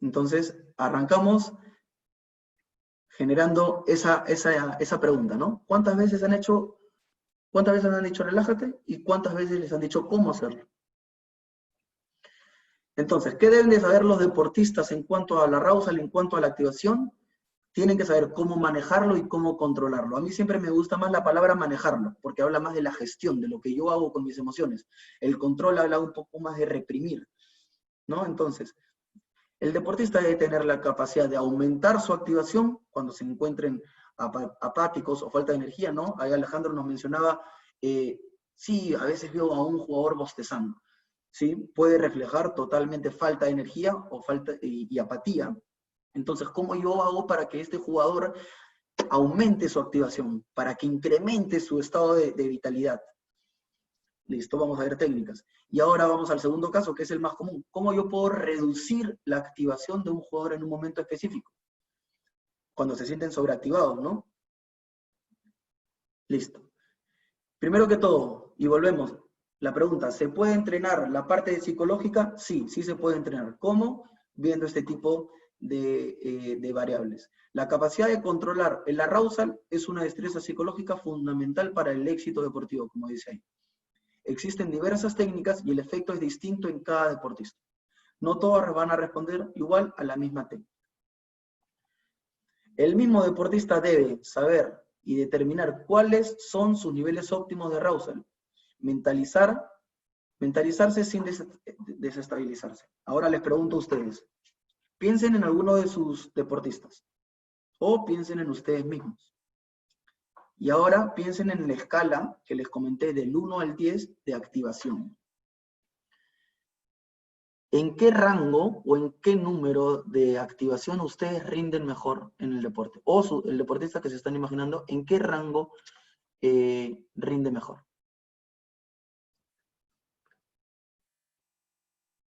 Entonces, arrancamos generando esa pregunta, ¿no? ¿Cuántas veces han dicho relájate y cuántas veces les han dicho cómo hacerlo? Entonces, ¿qué deben de saber los deportistas en cuanto a la arousal, en cuanto a la activación? Tienen que saber cómo manejarlo y cómo controlarlo. A mí siempre me gusta más la palabra manejarlo, porque habla más de la gestión, de lo que yo hago con mis emociones. El control habla un poco más de reprimir, ¿no? Entonces, El deportista debe tener la capacidad de aumentar su activación cuando se encuentren apáticos o falta de energía, ¿no? Ahí Alejandro nos mencionaba, sí, a veces veo a un jugador bostezando, ¿sí? Puede reflejar totalmente falta de energía o falta y apatía. Entonces, ¿cómo yo hago para que este jugador aumente su activación, para que incremente su estado de vitalidad? Listo, vamos a ver técnicas. Y ahora vamos al segundo caso, que es el más común. ¿Cómo yo puedo reducir la activación de un jugador en un momento específico? Cuando se sienten sobreactivados, ¿no? Listo. Primero que todo, y volvemos, la pregunta, ¿se puede entrenar la parte psicológica? Sí, sí se puede entrenar. ¿Cómo? Viendo este tipo de variables. La capacidad de controlar el arousal es una destreza psicológica fundamental para el éxito deportivo, como dice ahí. Existen diversas técnicas y el efecto es distinto en cada deportista. No todos van a responder igual a la misma técnica. El mismo deportista debe saber y determinar cuáles son sus niveles óptimos de arousal. Mentalizarse sin desestabilizarse. Ahora les pregunto a ustedes, piensen en alguno de sus deportistas o piensen en ustedes mismos. Y ahora piensen en la escala que les comenté del 1 al 10 de activación. ¿En qué rango o en qué número de activación ustedes rinden mejor en el deporte? O el deportista que se están imaginando, ¿en qué rango rinde mejor?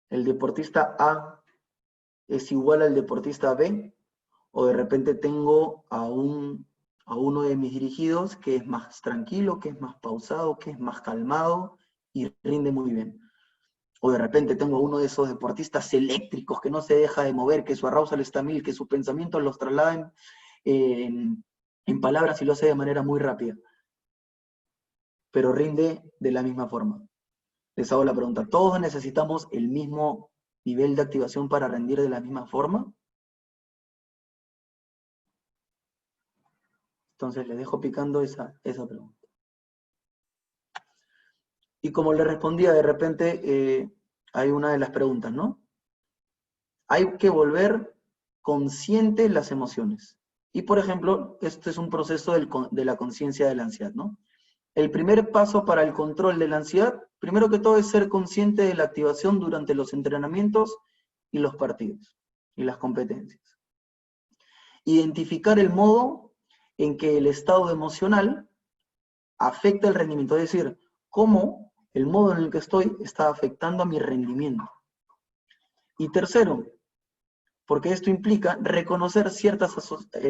¿El deportista A es igual al deportista B? ¿O de repente tengo a uno de mis dirigidos que es más tranquilo, que es más pausado, que es más calmado y rinde muy bien? O de repente tengo a uno de esos deportistas eléctricos que no se deja de mover, que su arousal está a 1000, que sus pensamientos los trasladan en palabras y lo hace de manera muy rápida, pero rinde de la misma forma. Les hago la pregunta, ¿todos necesitamos el mismo nivel de activación para rendir de la misma forma? Entonces les dejo picando esa pregunta. Y como le respondía, de repente hay una de las preguntas, ¿no? Hay que volver conscientes las emociones. Y por ejemplo, este es un proceso de la conciencia de la ansiedad, ¿no? El primer paso para el control de la ansiedad, primero que todo, es ser consciente de la activación durante los entrenamientos y los partidos y las competencias. Identificar el modo en que el estado emocional afecta el rendimiento, es decir, cómo el modo en el que estoy está afectando a mi rendimiento. Y tercero, porque esto implica reconocer ciertas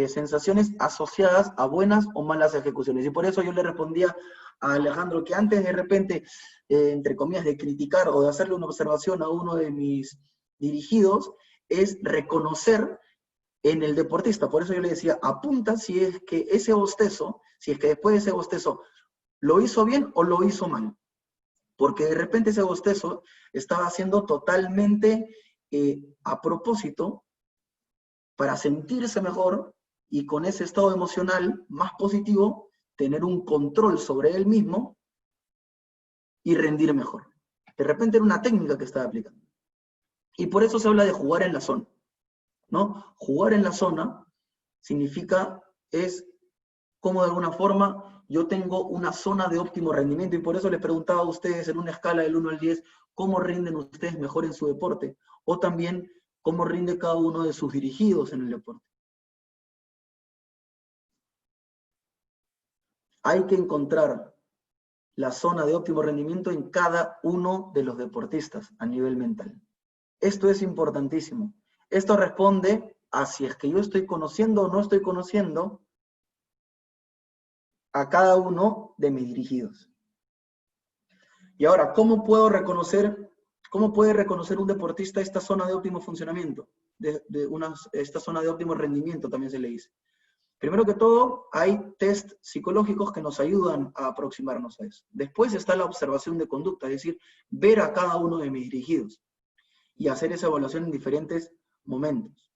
sensaciones asociadas a buenas o malas ejecuciones. Y por eso yo le respondía a Alejandro que antes de repente, entre comillas, de criticar o de hacerle una observación a uno de mis dirigidos, es reconocer en el deportista. Por eso yo le decía, apunta si es que ese bostezo, si es que después de ese bostezo lo hizo bien o lo hizo mal. Porque de repente ese bostezo estaba haciendo totalmente a propósito para sentirse mejor y con ese estado emocional más positivo, tener un control sobre él mismo y rendir mejor. De repente era una técnica que estaba aplicando. Y por eso se habla de jugar en la zona, ¿no? Jugar en la zona significa, es como de alguna forma yo tengo una zona de óptimo rendimiento, y por eso les preguntaba a ustedes en una escala del 1 al 10, ¿cómo rinden ustedes mejor en su deporte? O también, ¿cómo rinde cada uno de sus dirigidos en el deporte? Hay que encontrar la zona de óptimo rendimiento en cada uno de los deportistas a nivel mental. Esto es importantísimo. Esto responde a si es que yo estoy conociendo o no estoy conociendo a cada uno de mis dirigidos. Y ahora, ¿cómo puede reconocer un deportista esta zona de óptimo funcionamiento? Esta zona de óptimo rendimiento también se le dice. Primero que todo, hay test psicológicos que nos ayudan a aproximarnos a eso. Después está la observación de conducta, es decir, ver a cada uno de mis dirigidos y hacer esa evaluación en diferentes momentos.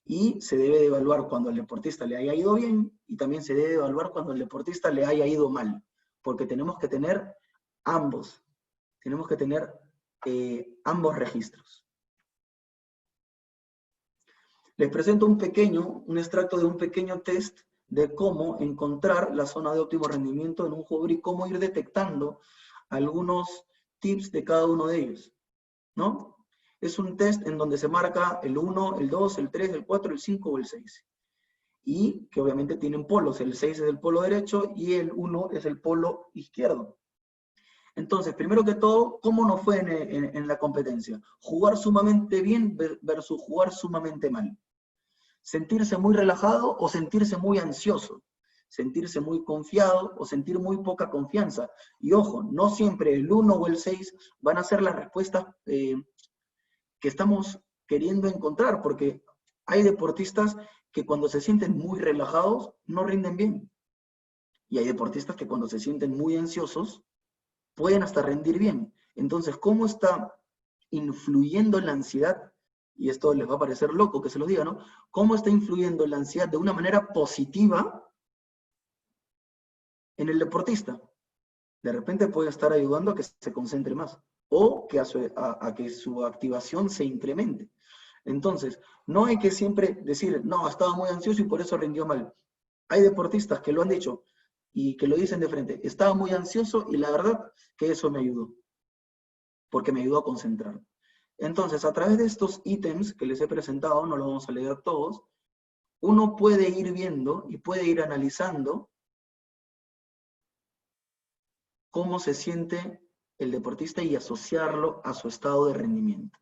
Y se debe de evaluar cuando al deportista le haya ido bien y también se debe de evaluar cuando al deportista le haya ido mal, porque tenemos que tener ambos. Tenemos que tener ambos registros. Les presento un extracto de un pequeño test de cómo encontrar la zona de óptimo rendimiento en un jugador y cómo ir detectando algunos tips de cada uno de ellos, ¿no? Es un test en donde se marca el 1, el 2, el 3, el 4, el 5 o el 6. Y que obviamente tienen polos. El 6 es el polo derecho y el 1 es el polo izquierdo. Entonces, primero que todo, ¿cómo nos fue en la competencia? Jugar sumamente bien versus jugar sumamente mal. Sentirse muy relajado o sentirse muy ansioso. Sentirse muy confiado o sentir muy poca confianza. Y ojo, no siempre el 1 o el 6 van a ser las respuestas que estamos queriendo encontrar, porque hay deportistas que cuando se sienten muy relajados no rinden bien. Y hay deportistas que cuando se sienten muy ansiosos pueden hasta rendir bien. Entonces, ¿cómo está influyendo la ansiedad? Y esto les va a parecer loco que se lo diga, ¿no? ¿Cómo está influyendo la ansiedad de una manera positiva en el deportista? De repente puede estar ayudando a que se concentre más o que a que su activación se incremente. Entonces, no hay que siempre decir, no, estaba muy ansioso y por eso rindió mal. Hay deportistas que lo han dicho y que lo dicen de frente, estaba muy ansioso y la verdad que eso me ayudó, porque me ayudó a concentrar. Entonces, a través de estos ítems que les he presentado, no los vamos a leer todos, uno puede ir viendo y puede ir analizando cómo se siente el deportista y asociarlo a su estado de rendimiento.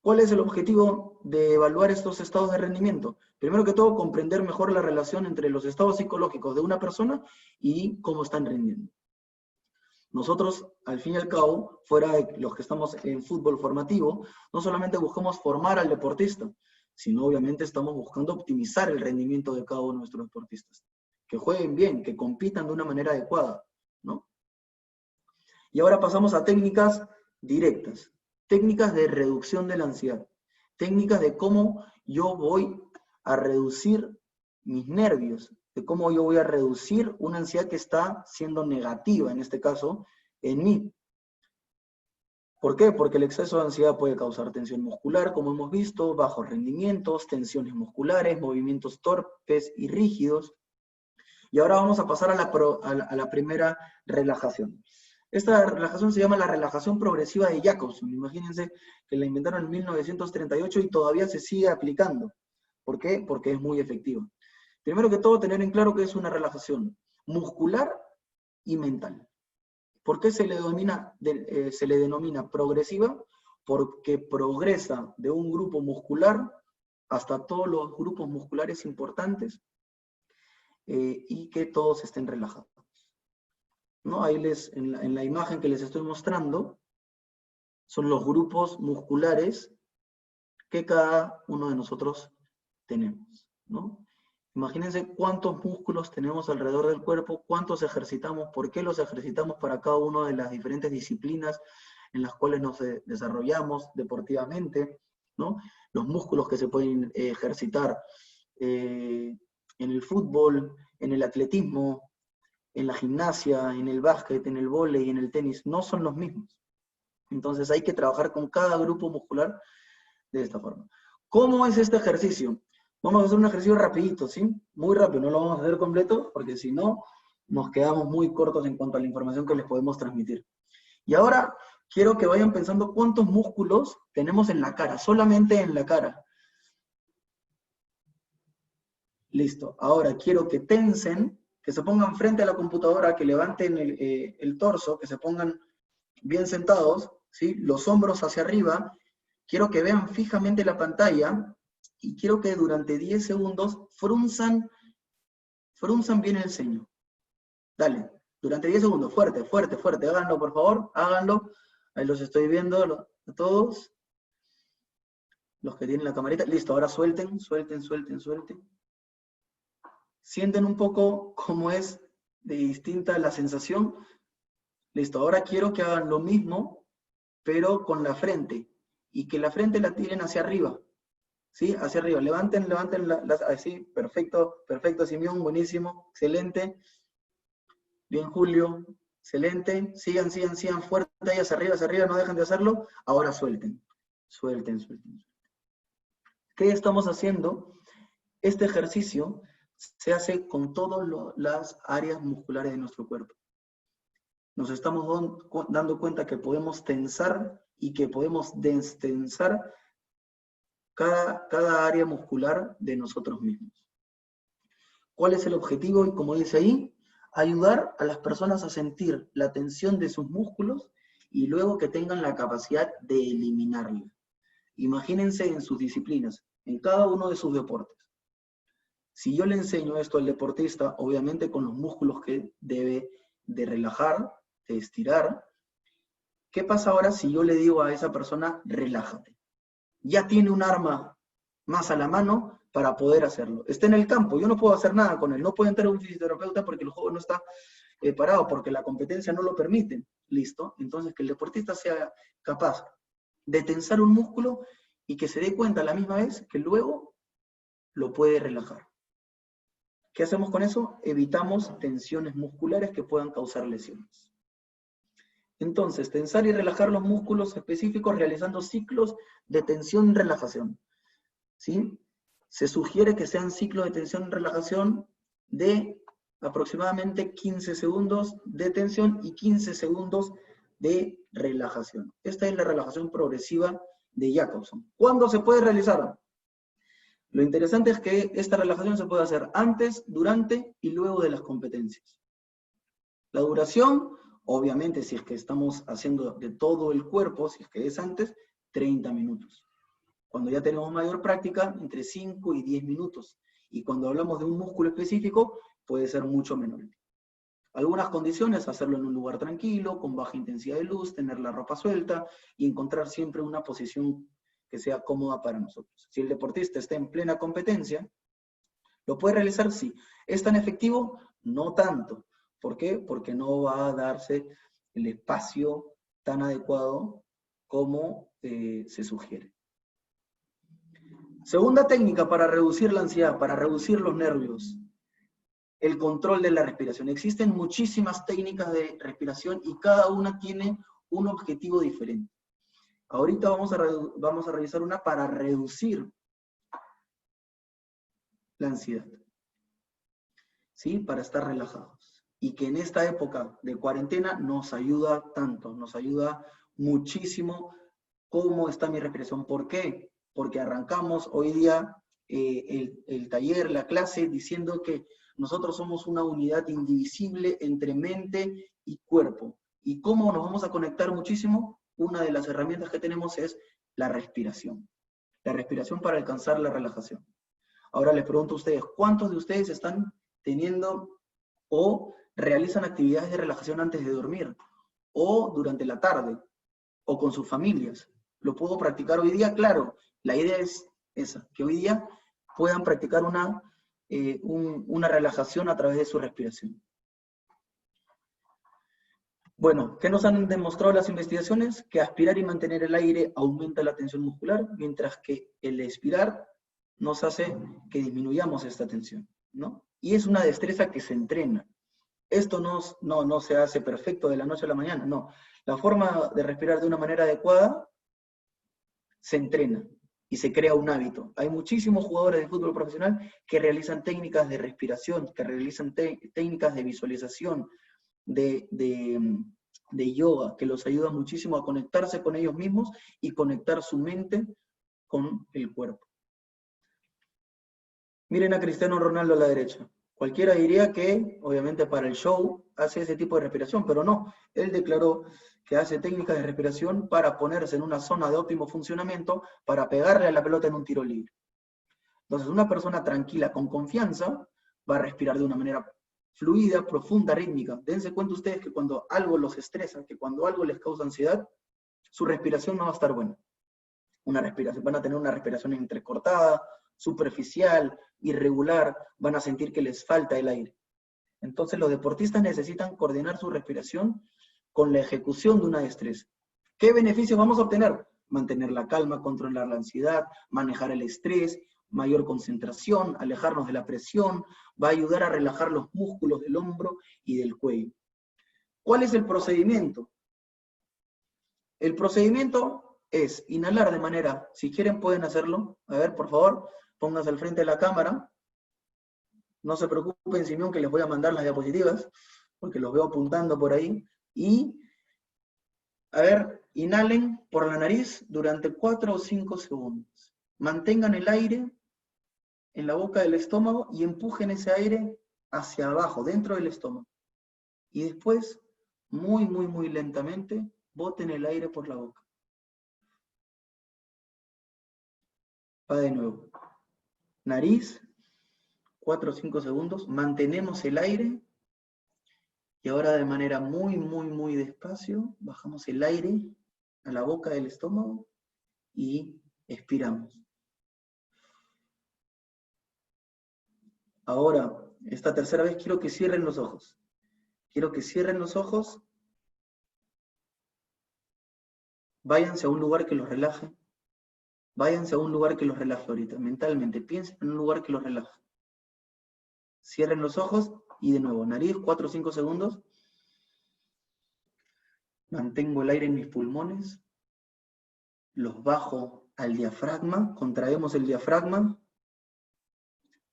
¿Cuál es el objetivo de evaluar estos estados de rendimiento? Primero que todo, comprender mejor la relación entre los estados psicológicos de una persona y cómo están rindiendo. Nosotros, al fin y al cabo, fuera de los que estamos en fútbol formativo, no solamente buscamos formar al deportista, sino obviamente estamos buscando optimizar el rendimiento de cada uno de nuestros deportistas. Que jueguen bien, que compitan de una manera adecuada, ¿no? Y ahora pasamos a técnicas directas. Técnicas de reducción de la ansiedad. Técnicas de cómo yo voy a reducir mis nervios, de cómo yo voy a reducir una ansiedad que está siendo negativa, en este caso, en mí. ¿Por qué? Porque el exceso de ansiedad puede causar tensión muscular, como hemos visto, bajos rendimientos, tensiones musculares, movimientos torpes y rígidos. Y ahora vamos a pasar a la primera relajación. Esta relajación se llama la relajación progresiva de Jacobson. Imagínense que la inventaron en 1938 y todavía se sigue aplicando. ¿Por qué? Porque es muy efectiva. Primero que todo, tener en claro que es una relajación muscular y mental. ¿Por qué se le denomina progresiva? Porque progresa de un grupo muscular hasta todos los grupos musculares importantes y que todos estén relajados, ¿no? Ahí en la imagen que les estoy mostrando, son los grupos musculares que cada uno de nosotros tenemos, ¿no? Imagínense cuántos músculos tenemos alrededor del cuerpo, cuántos ejercitamos, por qué los ejercitamos para cada una de las diferentes disciplinas en las cuales nos desarrollamos deportivamente, ¿no? Los músculos que se pueden ejercitar en el fútbol, en el atletismo, en la gimnasia, en el básquet, en el vóley, en el tenis, no son los mismos. Entonces hay que trabajar con cada grupo muscular de esta forma. ¿Cómo es este ejercicio? Vamos a hacer un ejercicio rapidito, ¿sí? Muy rápido, no lo vamos a hacer completo, porque si no, nos quedamos muy cortos en cuanto a la información que les podemos transmitir. Y ahora, quiero que vayan pensando cuántos músculos tenemos en la cara, solamente en la cara. Listo. Ahora, quiero que tensen, que se pongan frente a la computadora, que levanten el torso, que se pongan bien sentados, ¿sí? Los hombros hacia arriba. Quiero que vean fijamente la pantalla y quiero que durante 10 segundos frunzan bien el ceño. Dale, durante 10 segundos, fuerte, fuerte, fuerte. Háganlo, por favor, háganlo. Ahí los estoy viendo a todos. Los que tienen la camarita. Listo, ahora suelten, suelten, suelten, suelten. Sienten un poco cómo es de distinta la sensación. Listo, ahora quiero que hagan lo mismo, pero con la frente. Y que la frente la tiren hacia arriba. ¿Sí? Hacia arriba. Levanten así. Perfecto, perfecto, Simeón, buenísimo, excelente. Bien, Julio, excelente. Sigan, sigan, sigan fuerte ahí hacia arriba, no dejen de hacerlo. Ahora suelten. Suelten, suelten. ¿Qué estamos haciendo? Este ejercicio se hace con todas las áreas musculares de nuestro cuerpo. Nos estamos dando cuenta que podemos tensar y que podemos destensar cada área muscular de nosotros mismos. ¿Cuál es el objetivo? Y como dice ahí, ayudar a las personas a sentir la tensión de sus músculos y luego que tengan la capacidad de eliminarla. Imagínense en sus disciplinas, en cada uno de sus deportes. Si yo le enseño esto al deportista, obviamente con los músculos que debe de relajar, de estirar, ¿qué pasa ahora si yo le digo a esa persona, relájate? Ya tiene un arma más a la mano para poder hacerlo. Está en el campo, yo no puedo hacer nada con él, no puede entrar un fisioterapeuta porque el juego no está parado, porque la competencia no lo permite. ¿Listo? Entonces que el deportista sea capaz de tensar un músculo y que se dé cuenta a la misma vez que luego lo puede relajar. ¿Qué hacemos con eso? Evitamos tensiones musculares que puedan causar lesiones. Entonces, tensar y relajar los músculos específicos realizando ciclos de tensión y relajación. ¿Sí? Se sugiere que sean ciclos de tensión y relajación de aproximadamente 15 segundos de tensión y 15 segundos de relajación. Esta es la relajación progresiva de Jacobson. ¿Cuándo se puede realizar? Lo interesante es que esta relajación se puede hacer antes, durante y luego de las competencias. La duración, obviamente, si es que estamos haciendo de todo el cuerpo, si es que es antes, 30 minutos. Cuando ya tenemos mayor práctica, entre 5 y 10 minutos. Y cuando hablamos de un músculo específico, puede ser mucho menor. Algunas condiciones, hacerlo en un lugar tranquilo, con baja intensidad de luz, tener la ropa suelta y encontrar siempre una posición que sea cómoda para nosotros. Si el deportista está en plena competencia, ¿lo puede realizar? Sí. ¿Es tan efectivo? No tanto. ¿Por qué? Porque no va a darse el espacio tan adecuado como se sugiere. Segunda técnica para reducir la ansiedad, para reducir los nervios, el control de la respiración. Existen muchísimas técnicas de respiración y cada una tiene un objetivo diferente. Ahorita vamos a revisar una para reducir la ansiedad, ¿sí? Para estar relajados. Y que en esta época de cuarentena nos ayuda tanto, nos ayuda muchísimo cómo está mi respiración. ¿Por qué? Porque arrancamos hoy día el taller, la clase, diciendo que nosotros somos una unidad indivisible entre mente y cuerpo. ¿Y cómo nos vamos a conectar muchísimo? Una de las herramientas que tenemos es la respiración. La respiración para alcanzar la relajación. Ahora les pregunto a ustedes, ¿cuántos de ustedes están teniendo o realizan actividades de relajación antes de dormir? O durante la tarde, o con sus familias. ¿Lo puedo practicar hoy día? Claro, la idea es esa, que hoy día puedan practicar una relajación a través de su respiración. Bueno, ¿qué nos han demostrado las investigaciones? Que aspirar y mantener el aire aumenta la tensión muscular, mientras que el expirar nos hace que disminuyamos esta tensión, ¿no? Y es una destreza que se entrena. Esto no se hace perfecto de la noche a la mañana, no. La forma de respirar de una manera adecuada se entrena y se crea un hábito. Hay muchísimos jugadores de fútbol profesional que realizan técnicas de respiración, que realizan técnicas de visualización, de yoga, que los ayuda muchísimo a conectarse con ellos mismos y conectar su mente con el cuerpo. Miren a Cristiano Ronaldo a la derecha. Cualquiera diría que, obviamente para el show, hace ese tipo de respiración, pero no. Él declaró que hace técnicas de respiración para ponerse en una zona de óptimo funcionamiento para pegarle a la pelota en un tiro libre. Entonces, una persona tranquila, con confianza, va a respirar de una manera fluida, profunda, rítmica. Dense cuenta ustedes que cuando algo los estresa, que cuando algo les causa ansiedad, su respiración no va a estar buena. Van a tener una respiración entrecortada, superficial, irregular, van a sentir que les falta el aire. Entonces los deportistas necesitan coordinar su respiración con la ejecución de una destreza. ¿Qué beneficios vamos a obtener? Mantener la calma, controlar la ansiedad, manejar el estrés, mayor concentración, alejarnos de la presión, va a ayudar a relajar los músculos del hombro y del cuello. ¿Cuál es el procedimiento? El procedimiento es inhalar de manera, si quieren pueden hacerlo, a ver, por favor, pónganse al frente de la cámara, no se preocupen, Simeón, que les voy a mandar las diapositivas, porque los veo apuntando por ahí, y, a ver, inhalen por la nariz durante 4 o 5 segundos. Mantengan el aire en la boca del estómago y empujen ese aire hacia abajo, dentro del estómago. Y después, muy, muy, muy lentamente, boten el aire por la boca. Va de nuevo. Nariz, 4 o 5 segundos, mantenemos el aire, y ahora de manera muy, muy, muy despacio, bajamos el aire a la boca del estómago y expiramos. Ahora, esta tercera vez quiero que cierren los ojos. Quiero que cierren los ojos, váyanse a un lugar que los relaje, váyanse a un lugar que los relaje ahorita, mentalmente, piensen en un lugar que los relaje. Cierren los ojos y de nuevo, nariz, 4 o 5 segundos. Mantengo el aire en mis pulmones, los bajo al diafragma, contraemos el diafragma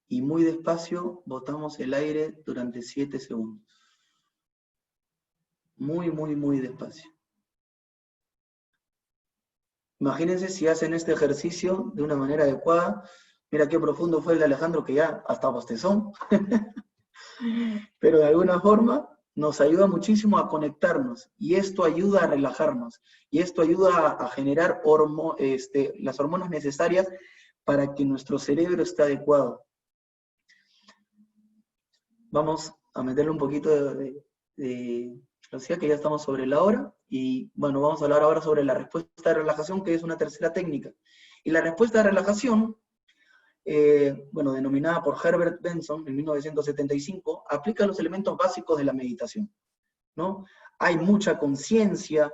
y muy despacio botamos el aire durante 7 segundos. Muy, muy, muy despacio. Imagínense si hacen este ejercicio de una manera adecuada. Mira qué profundo fue el de Alejandro, que ya hasta bostezó. Pero de alguna forma nos ayuda muchísimo a conectarnos, y esto ayuda a relajarnos, y esto ayuda a generar las hormonas necesarias para que nuestro cerebro esté adecuado. Vamos a meterle un poquito de velocidad, que ya estamos sobre la hora, y bueno, vamos a hablar ahora sobre la respuesta de relajación, que es una tercera técnica. Y la respuesta de relajación, denominada por Herbert Benson en 1975, aplica los elementos básicos de la meditación, ¿no? Hay mucha conciencia,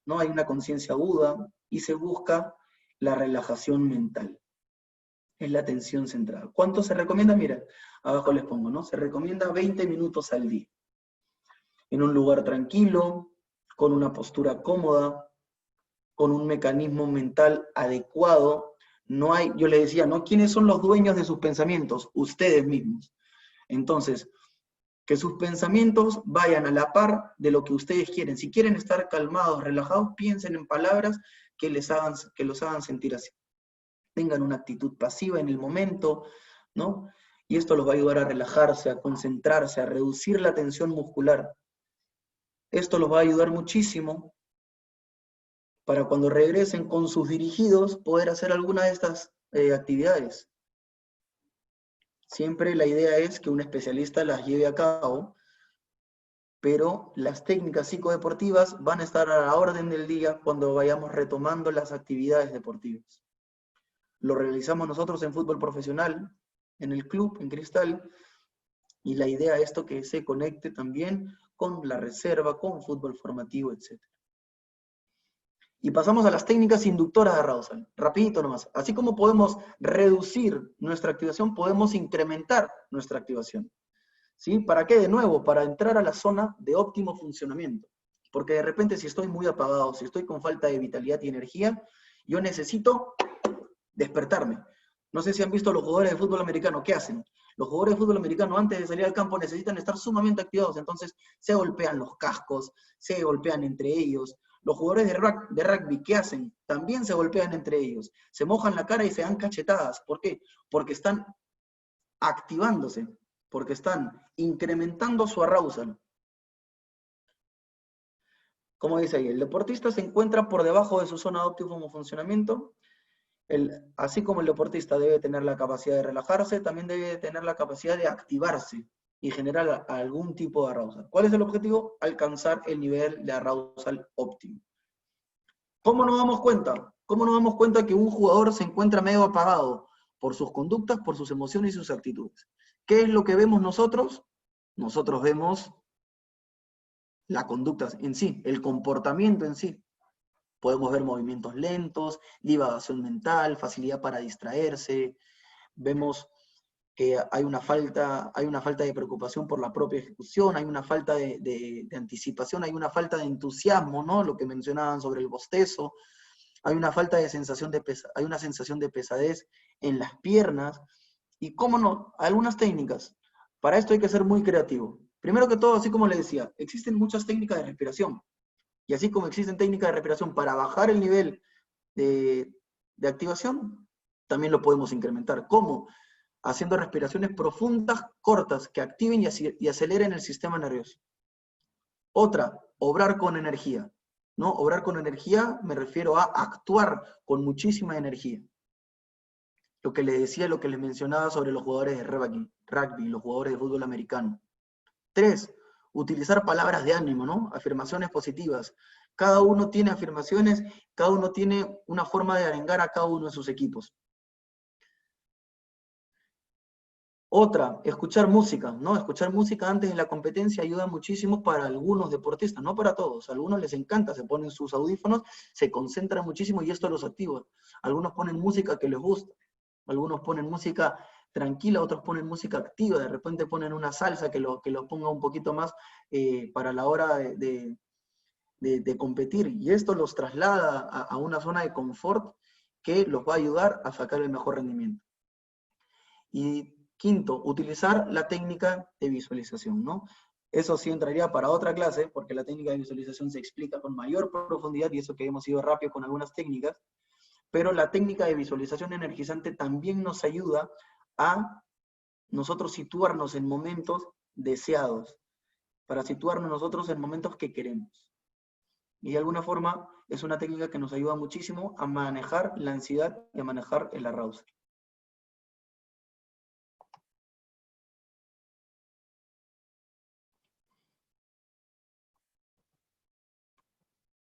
¿no? Hay una conciencia aguda, y se busca la relajación mental. Es la atención centrada. ¿Cuánto se recomienda? Mira, abajo les pongo, ¿no? Se recomienda 20 minutos al día. En un lugar tranquilo, con una postura cómoda, con un mecanismo mental adecuado. No hay, yo les decía, ¿no? ¿Quiénes son los dueños de sus pensamientos? Ustedes mismos. Entonces, que sus pensamientos vayan a la par de lo que ustedes quieren. Si quieren estar calmados, relajados, piensen en palabras que los hagan sentir así. Tengan una actitud pasiva en el momento, ¿no? Y esto los va a ayudar a relajarse, a concentrarse, a reducir la tensión muscular. Esto los va a ayudar muchísimo para cuando regresen con sus dirigidos poder hacer alguna de estas actividades. Siempre la idea es que un especialista las lleve a cabo, pero las técnicas psicodeportivas van a estar a la orden del día cuando vayamos retomando las actividades deportivas. Lo realizamos nosotros en fútbol profesional, en el club, en Cristal, y la idea es esto, que se conecte también con la reserva, con fútbol formativo, etc. Y pasamos a las técnicas inductoras de arousal. Rapidito nomás. Así como podemos reducir nuestra activación, podemos incrementar nuestra activación. ¿Sí? ¿Para qué? De nuevo, para entrar a la zona de óptimo funcionamiento. Porque de repente, si estoy muy apagado, si estoy con falta de vitalidad y energía, yo necesito despertarme. No sé si han visto los jugadores de fútbol americano, ¿qué hacen? Los jugadores de fútbol americano, antes de salir al campo, necesitan estar sumamente activados, entonces se golpean los cascos, se golpean entre ellos. Los jugadores de rugby, ¿qué hacen? También se golpean entre ellos, se mojan la cara y se dan cachetadas. ¿Por qué? Porque están activándose, porque están incrementando su arousal. Como dice ahí, el deportista se encuentra por debajo de su zona de óptimo funcionamiento. Así como el deportista debe tener la capacidad de relajarse, también debe tener la capacidad de activarse y generar algún tipo de arousal. ¿Cuál es el objetivo? Alcanzar el nivel de arousal óptimo. ¿Cómo nos damos cuenta? ¿Cómo nos damos cuenta que un jugador se encuentra medio apagado? Por sus conductas, por sus emociones y sus actitudes. ¿Qué es lo que vemos nosotros? Nosotros vemos la conducta en sí, el comportamiento en sí. Podemos ver movimientos lentos, divagación mental, facilidad para distraerse. Vemos que hay una falta de preocupación por la propia ejecución, hay una falta de anticipación, hay una falta de entusiasmo, ¿no? Lo que mencionaban sobre el bostezo. hay una falta de sensación hay una sensación de pesadez en las piernas, y cómo no, algunas técnicas. Para esto hay que ser muy creativo. Primero que todo, así como le decía, existen muchas técnicas de respiración, y así como existen técnicas de respiración para bajar el nivel de activación, también lo podemos incrementar. ¿Cómo? Haciendo respiraciones profundas, cortas, que activen y aceleren el sistema nervioso. Otra, obrar con energía. ¿No? Obrar con energía me refiero a actuar con muchísima energía. Lo que les decía, lo que les mencionaba sobre los jugadores de rugby, los jugadores de fútbol americano. 3, utilizar palabras de ánimo, ¿no? Afirmaciones positivas. Cada uno tiene afirmaciones, cada uno tiene una forma de arengar a cada uno de sus equipos. Otra, escuchar música, ¿no? Escuchar música antes de la competencia ayuda muchísimo para algunos deportistas, no para todos. A algunos les encanta, se ponen sus audífonos, se concentran muchísimo y esto los activa. Algunos ponen música que les gusta, algunos ponen música tranquila, otros ponen música activa, de repente ponen una salsa que lo ponga un poquito más para la hora de competir. Y esto los traslada a una zona de confort que los va a ayudar a sacar el mejor rendimiento. Y quinto, utilizar la técnica de visualización, ¿no? Eso sí entraría para otra clase, porque la técnica de visualización se explica con mayor profundidad, y eso que hemos ido rápido con algunas técnicas, pero la técnica de visualización energizante también nos ayuda a nosotros situarnos en momentos deseados, para situarnos nosotros en momentos que queremos. Y de alguna forma es una técnica que nos ayuda muchísimo a manejar la ansiedad y a manejar el arousal.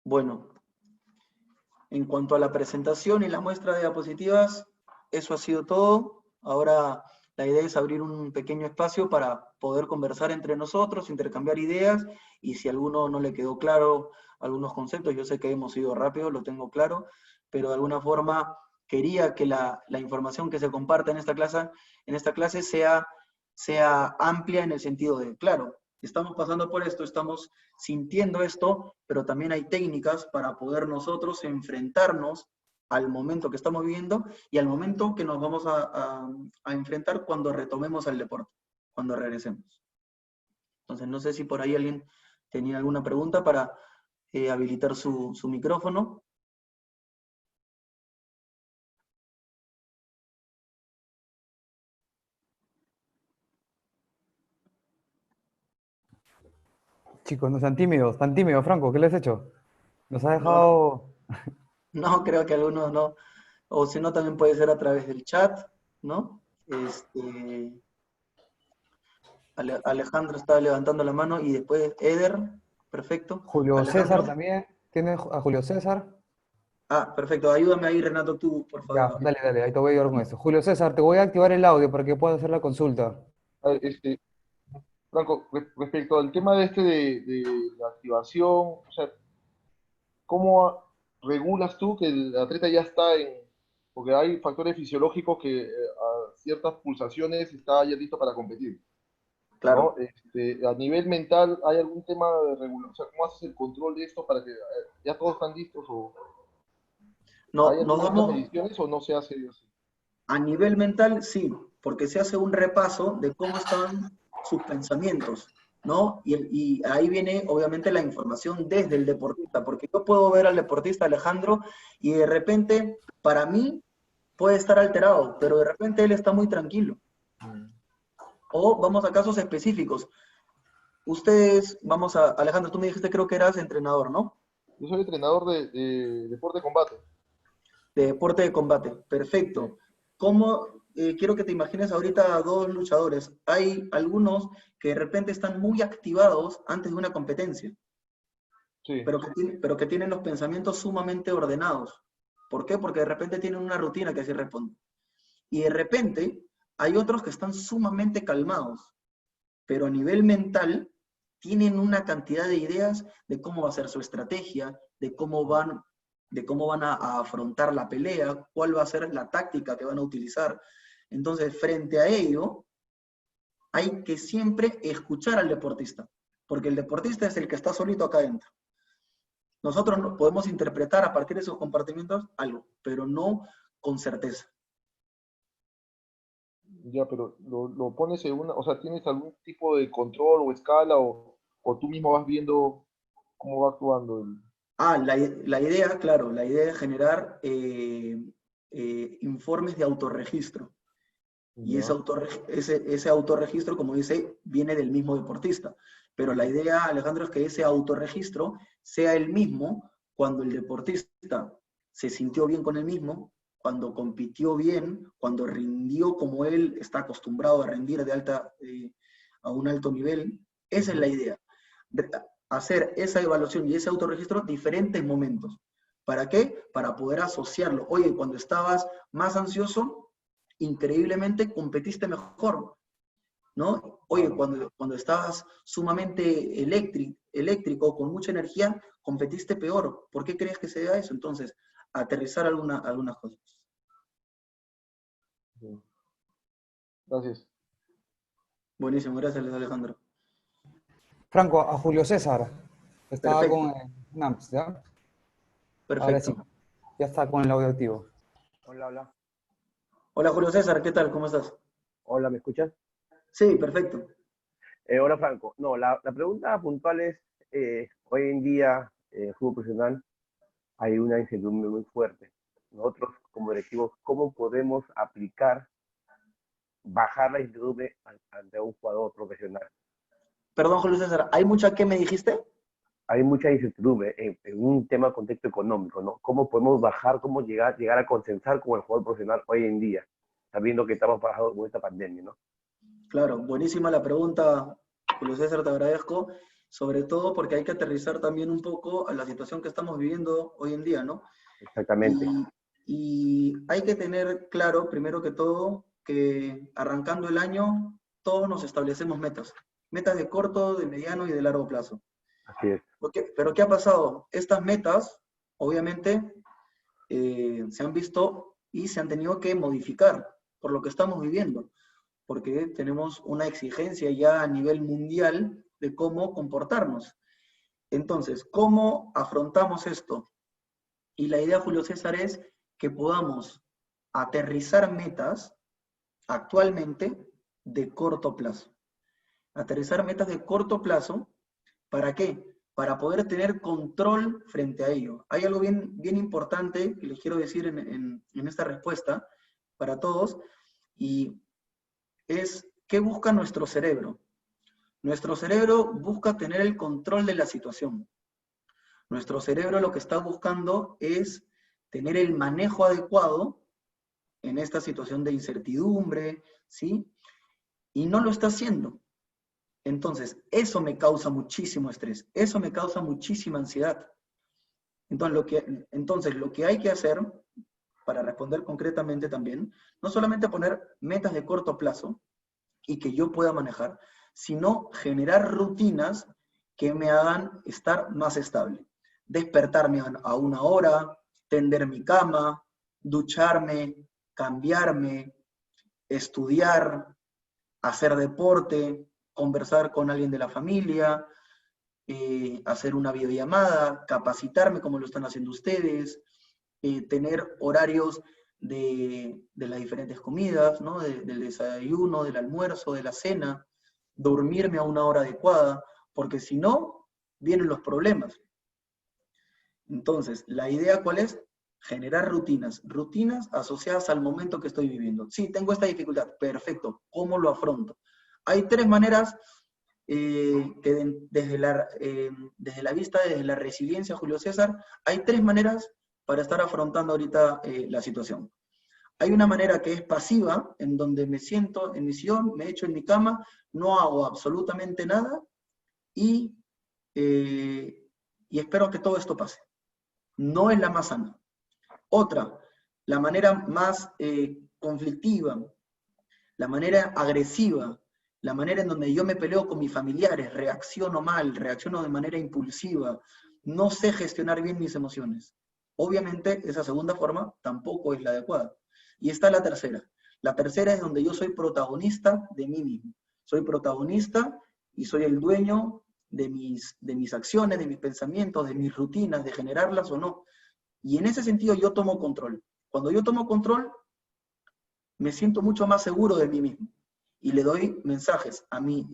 Bueno, en cuanto a la presentación y la muestra de diapositivas, eso ha sido todo. Ahora la idea es abrir un pequeño espacio para poder conversar entre nosotros, intercambiar ideas, y si a alguno no le quedó claro algunos conceptos, yo sé que hemos ido rápido, lo tengo claro, pero de alguna forma quería que la información que se comparta en esta clase sea amplia en el sentido de, claro, estamos pasando por esto, estamos sintiendo esto, pero también hay técnicas para poder nosotros enfrentarnos al momento que estamos viviendo y al momento que nos vamos a enfrentar cuando retomemos el deporte, cuando regresemos. Entonces, no sé si por ahí alguien tenía alguna pregunta para habilitar su micrófono. Chicos, no sean tímidos, tan tímidos, Franco, ¿qué les has hecho? Nos ha No, no, dejado... no, creo que algunos no. O si no, también puede ser a través del chat, ¿no? Alejandro está levantando la mano y después Eder, perfecto. Julio César Alejandro. también. ¿Tienes a Julio César? Ah, perfecto. Ayúdame ahí, Renato, tú, por Ya, favor. dale, dale, ahí te voy a ayudar con eso. Julio César, te voy a activar el audio para que puedas hacer la consulta. A ver, Franco, respecto al tema de de la activación, o sea, ¿cómo regulas tú que el atleta ya está porque hay factores fisiológicos que a ciertas pulsaciones está ya listo para competir, ¿no? Claro. A nivel mental, ¿hay algún tema de regulación? O sea, ¿cómo haces el control de esto para que ya todos están listos? ¿O hay No, nos alguna de estas damos mediciones o no se hace así? a nivel mental, sí, porque se hace un repaso de cómo estaban sus pensamientos, ¿no? Y ahí viene, obviamente, la información desde el deportista, porque yo puedo ver al deportista Alejandro y de repente, para mí, puede estar alterado, pero de repente él está muy tranquilo. O vamos a casos específicos. Alejandro, tú me dijiste, creo que eras entrenador, ¿no? Yo soy entrenador de deporte de combate. De deporte de combate. Sí, Perfecto. Quiero que te imagines ahorita a dos luchadores. Hay algunos que de repente están muy activados antes de una competencia, sí. pero que tienen los pensamientos sumamente ordenados. ¿Por qué? Porque de repente tienen una rutina que así responde. Y de repente hay otros que están sumamente calmados, pero a nivel mental tienen una cantidad de ideas de cómo va a ser su estrategia, de cómo van a afrontar la pelea, cuál va a ser la táctica que van a utilizar. Entonces, frente a ello, hay que siempre escuchar al deportista, porque el deportista es el que está solito acá adentro. Nosotros podemos interpretar a partir de esos comportamientos algo, pero no con certeza. Ya, pero lo pones en una, o sea, ¿tienes algún tipo de control o escala o tú mismo vas viendo cómo va actuando el... La idea, claro, la idea es generar informes de autorregistro. Y Ya, ese autorregistro, como dice, viene del mismo deportista. Pero la idea, Alejandro, es que ese autorregistro sea el mismo cuando el deportista se sintió bien con él mismo, cuando compitió bien, cuando rindió como él está acostumbrado a rendir a un alto nivel. Esa es la idea. Hacer esa evaluación y ese autorregistro diferentes momentos. ¿Para qué? Para poder asociarlo. Oye, cuando estabas más ansioso, increíblemente competiste mejor, ¿no? Oye, claro. cuando estabas sumamente eléctrico, con mucha energía, competiste peor. ¿Por qué crees que se da eso? Entonces, aterrizar algunas cosas. Sí. Gracias. Buenísimo, gracias Alejandro. Franco, a Julio César, que estaba Perfecto, con NAMPS, ¿ya? Ahora sí, perfecto. ya está con el audio activo. Hola, hola. Hola Julio César, ¿qué tal? ¿Cómo estás? Hola, ¿me escuchas? Sí, perfecto. Hola, Franco. No, la pregunta puntual es, hoy en día, en el fútbol profesional, hay una incertidumbre muy fuerte. Nosotros, como directivos, ¿cómo podemos aplicar, bajar la incertidumbre ante un jugador profesional? Perdón, Julio César, ¿hay mucha que me dijiste? Hay mucha incertidumbre en un tema contexto económico, ¿no? ¿Cómo podemos bajar, cómo llegar a consensar con el jugador profesional hoy en día, sabiendo que estamos pasando con esta pandemia, ¿no? Claro, buenísima la pregunta, Julio César, te agradezco, sobre todo porque hay que aterrizar también un poco a la situación que estamos viviendo hoy en día, ¿no? Exactamente. Y, y hay que tener claro, primero que todo, que arrancando el año, todos nos establecemos metas, metas de corto, de mediano y de largo plazo. Así es. Pero ¿qué ha pasado? Estas metas, obviamente, se han visto y se han tenido que modificar por lo que estamos viviendo, porque tenemos una exigencia ya a nivel mundial de cómo comportarnos. Entonces, ¿cómo afrontamos esto? Y la idea, Julio César, es que podamos aterrizar metas actualmente de corto plazo. Aterrizar metas de corto plazo, ¿para qué? Para poder tener control frente a ello. Hay algo bien importante que les quiero decir en esta respuesta para todos, y es ¿qué busca nuestro cerebro? Nuestro cerebro busca tener el control de la situación. Nuestro cerebro lo que está buscando es tener el manejo adecuado en esta situación de incertidumbre, ¿sí? Y no lo está haciendo. Entonces, eso me causa muchísimo estrés, eso me causa muchísima ansiedad. Entonces, lo que hay que hacer, para responder concretamente también, no solamente poner metas de corto plazo y que yo pueda manejar, sino generar rutinas que me hagan estar más estable. Despertarme a una hora, tender mi cama, ducharme, cambiarme, estudiar, hacer deporte, conversar con alguien de la familia, hacer una videollamada, capacitarme como lo están haciendo ustedes, tener horarios de las diferentes comidas, ¿no? Del desayuno, del almuerzo, de la cena, dormirme a una hora adecuada, porque si no, vienen los problemas. Entonces, ¿la idea cuál es? Generar rutinas asociadas al momento que estoy viviendo. Sí, tengo esta dificultad, perfecto, ¿cómo lo afronto? Hay tres maneras que desde la vista, desde la resiliencia, Julio César, hay tres maneras para estar afrontando ahorita la situación. Hay una manera que es pasiva, en donde me siento en mi sillón, me echo en mi cama, no hago absolutamente nada y, eh, y espero que todo esto pase. No es la más sana. Otra, la manera más conflictiva, la manera agresiva, la manera en donde yo me peleo con mis familiares, reacciono mal, reacciono de manera impulsiva, no sé gestionar bien mis emociones. Obviamente, esa segunda forma tampoco es la adecuada. Y está la tercera. La tercera es donde yo soy protagonista de mí mismo. Soy protagonista y soy el dueño de mis acciones, de mis pensamientos, de mis rutinas, de generarlas o no. Y en ese sentido yo tomo control. Cuando yo tomo control, me siento mucho más seguro de mí mismo. Y le doy mensajes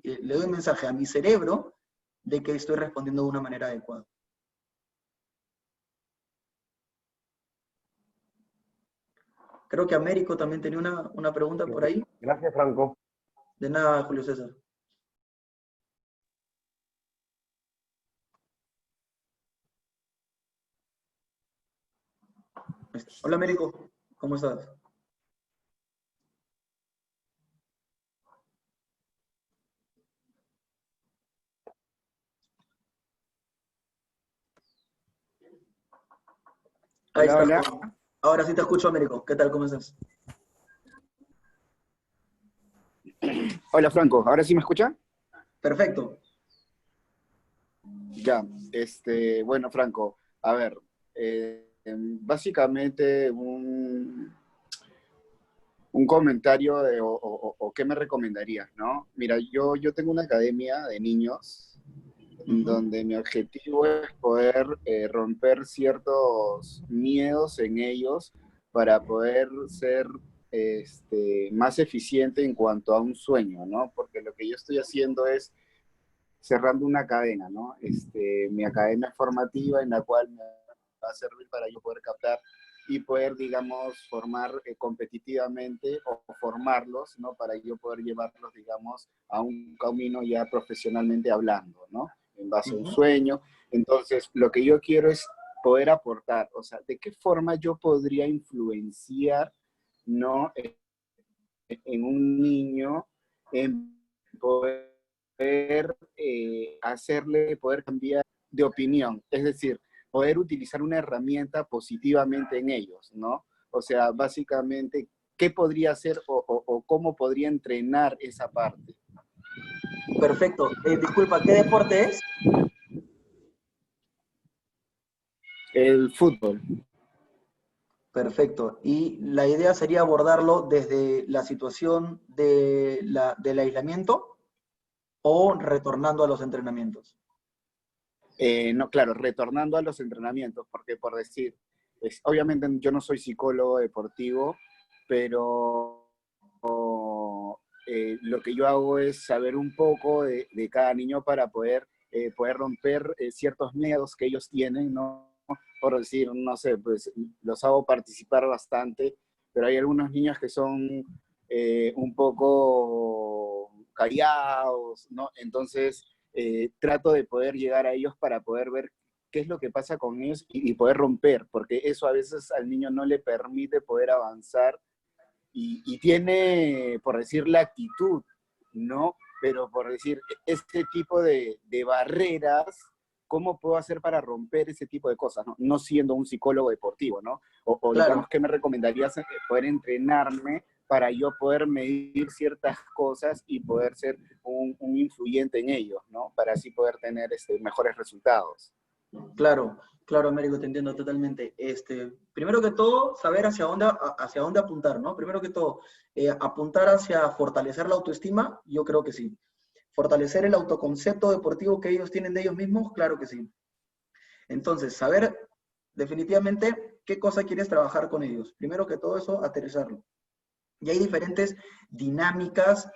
le doy mensaje a mi cerebro de que estoy respondiendo de una manera adecuada. Creo que Américo también tenía una pregunta por ahí. Gracias, Franco. De nada, Julio César. Hola, Américo. ¿Cómo estás? Ahí Hola, está. hola. Ahora sí te escucho, Américo. ¿Qué tal? ¿Cómo estás? Hola, Franco. ¿Ahora sí me escucha? Perfecto. Ya, bueno, Franco, a ver, básicamente un comentario o qué me recomendarías, ¿no? Mira, yo tengo una academia de niños donde mi objetivo es poder romper ciertos miedos en ellos para poder ser más eficiente en cuanto a un sueño, ¿no? Porque lo que yo estoy haciendo es cerrando una cadena, ¿no? Mi academia formativa en la cual me va a servir para yo poder captar y poder, digamos, formar competitivamente o formarlos, ¿no? Para yo poder llevarlos, digamos, a un camino ya profesionalmente hablando, ¿no? En base a un sueño. Entonces, lo que yo quiero es poder aportar, o sea, ¿de qué forma yo podría influenciar, ¿no? En un niño, en poder hacerle, poder cambiar de opinión, es decir, poder utilizar una herramienta positivamente en ellos, ¿no? O sea, básicamente, ¿qué podría hacer o cómo podría entrenar esa parte? Perfecto. Disculpa, ¿qué deporte es? El fútbol. Perfecto. Y la idea sería abordarlo desde la situación del aislamiento o retornando a los entrenamientos. No, claro, retornando a los entrenamientos, porque por decir, obviamente yo no soy psicólogo deportivo, pero lo que yo hago es saber un poco de cada niño para poder romper ciertos miedos que ellos tienen, ¿no? Por decir, no sé, pues los hago participar bastante, pero hay algunos niños que son un poco callados, ¿no? Entonces, trato de poder llegar a ellos para poder ver qué es lo que pasa con ellos y poder romper, porque eso a veces al niño no le permite poder avanzar y tiene, por decir, la actitud, ¿no? Pero por decir, este tipo de barreras, ¿cómo puedo hacer para romper ese tipo de cosas, ¿no? No siendo un psicólogo deportivo, ¿no? O digamos, Claro, ¿qué me recomendarías poder entrenarme para yo poder medir ciertas cosas y poder ser un influyente en ellos, ¿no? Para así poder tener mejores resultados. claro, claro, Américo, te entiendo totalmente. Primero que todo, saber hacia dónde apuntar, ¿no? Primero que todo, apuntar hacia fortalecer la autoestima, yo creo que sí. Fortalecer el autoconcepto deportivo que ellos tienen de ellos mismos, claro que sí. Entonces, saber definitivamente qué cosa quieres trabajar con ellos. Primero que todo eso, aterrizarlo. Y hay diferentes dinámicas,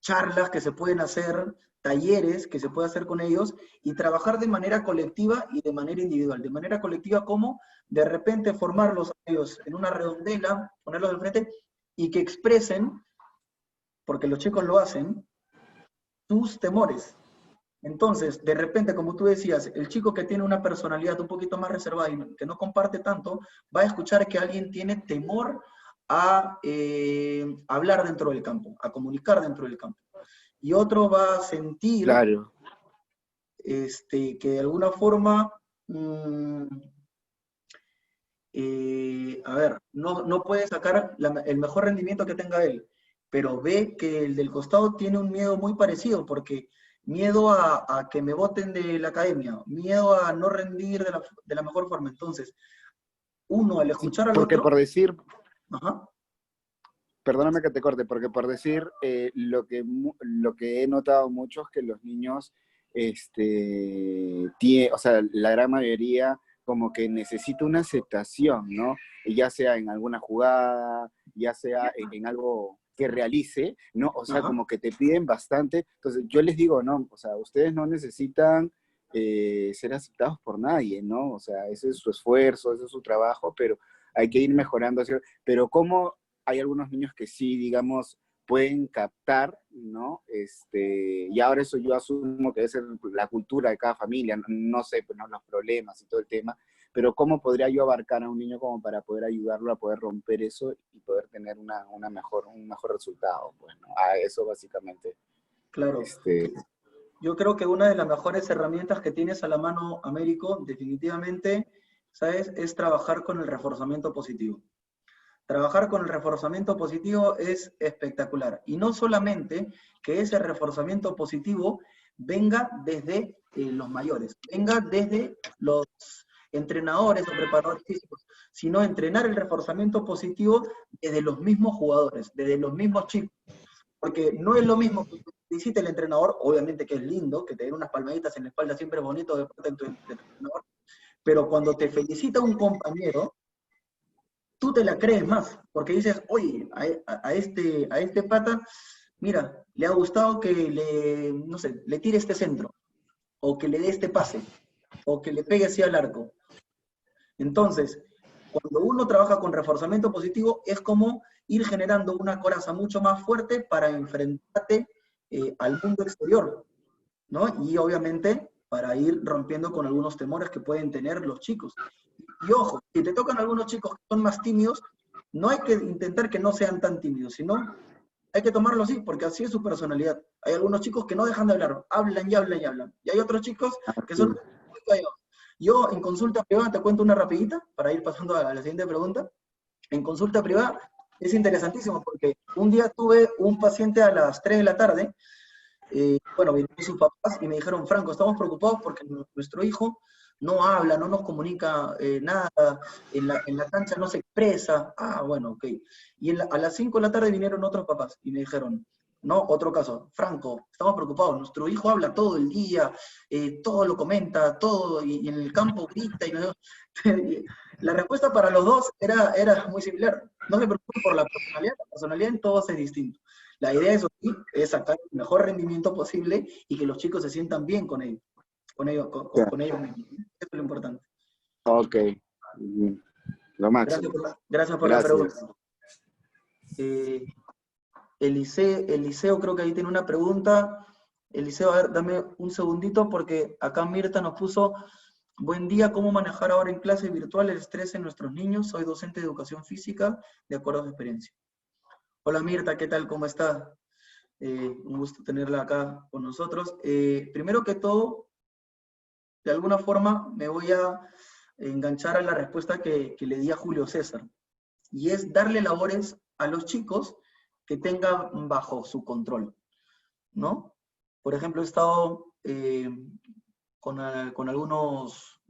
charlas que se pueden hacer, talleres que se puede hacer con ellos y trabajar de manera colectiva y de manera individual. De manera colectiva, como de repente formarlos a ellos en una redondela, ponerlos de frente y que expresen, porque los chicos lo hacen, sus temores. Entonces, de repente, como tú decías, el chico que tiene una personalidad un poquito más reservada y que no comparte tanto, va a escuchar que alguien tiene temor a hablar dentro del campo, a comunicar dentro del campo. Y otro va a sentir Claro. que de alguna forma, a ver, no puede sacar el mejor rendimiento que tenga él, pero ve que el del costado tiene un miedo muy parecido, porque miedo a que me boten de la academia, miedo a no rendir de la mejor forma. Entonces, uno al Sí, escuchar al porque otro, por decir, ajá, perdóname que te corte, porque por decir lo que he notado mucho es que los niños, o sea, la gran mayoría como que necesita una aceptación, ¿no? Y ya sea en alguna jugada, ya sea en algo que realice, ¿no? O sea, Ajá. como que te piden bastante. Entonces, yo les digo, no, o sea, ustedes no necesitan ser aceptados por nadie, ¿no? O sea, ese es su esfuerzo, ese es su trabajo, pero hay que ir mejorando. Pero ¿cómo hay algunos niños que sí, digamos, pueden captar, ¿no? Y ahora eso yo asumo que debe ser la cultura de cada familia, no, no sé, pues, ¿no? Los problemas y todo el tema, pero ¿cómo podría yo abarcar a un niño como para poder ayudarlo a poder romper eso y poder tener un mejor resultado? Pues, ¿no? A eso básicamente, Claro. este, Yo creo que una de las mejores herramientas que tienes a la mano, Américo, definitivamente, ¿sabes? Es trabajar con el reforzamiento positivo. Trabajar con el reforzamiento positivo es espectacular. Y no solamente que ese reforzamiento positivo venga desde los mayores, venga desde los entrenadores o preparadores físicos, sino entrenar el reforzamiento positivo desde los mismos jugadores, desde los mismos chicos. Porque no es lo mismo que te felicite el entrenador, obviamente que es lindo, que te den unas palmaditas en la espalda siempre es bonito de parte de tu entrenador, pero cuando te felicita un compañero, tú te la crees más, porque dices, oye, a este pata, mira, le ha gustado que le, no sé, le tire este centro, o que le dé este pase, o que le pegue así al arco. Entonces, cuando uno trabaja con reforzamiento positivo, es como ir generando una coraza mucho más fuerte para enfrentarte al mundo exterior, ¿no? Y obviamente para ir rompiendo con algunos temores que pueden tener los chicos. Y ojo, si te tocan algunos chicos que son más tímidos, no hay que intentar que no sean tan tímidos, sino hay que tomarlo así, porque así es su personalidad. Hay algunos chicos que no dejan de hablar, hablan y hablan y hablan. Y hay otros chicos que son muy callados. Yo en consulta privada te cuento una rapidita para ir pasando a la siguiente pregunta. En consulta privada es interesantísimo porque un día tuve un paciente a las 3 de la tarde, bueno, vinieron sus papás y me dijeron, Franco, estamos preocupados porque nuestro hijo no habla, no nos comunica nada, en la cancha no se expresa. Ah, bueno, ok. Y a las 5 de la tarde vinieron otros papás y me dijeron, no, otro caso, Franco, estamos preocupados, nuestro hijo habla todo el día, todo lo comenta, todo, y en el campo grita. La respuesta para los dos era muy similar. No se preocupen por la personalidad en todos es distinto. La idea, eso sí, es sacar el mejor rendimiento posible y que los chicos se sientan bien con ellos, con ellos mismos. Eso es lo importante. ok, lo máximo. Gracias por la pregunta. Gracias. Eliseo creo que ahí tiene una pregunta. Eliseo, a ver, dame un segundito porque acá Mirta nos puso, buen día, ¿cómo manejar ahora en clase virtual el estrés en nuestros niños? Soy docente de educación física, de acuerdo a su experiencia. Hola Mirta, ¿qué tal? ¿Cómo está? Un gusto tenerla acá con nosotros. Primero que todo, de alguna forma me voy a enganchar a la respuesta que le di a Julio César, y es darle labores a los chicos que tengan bajo su control, ¿no? Por ejemplo, he estado con algunos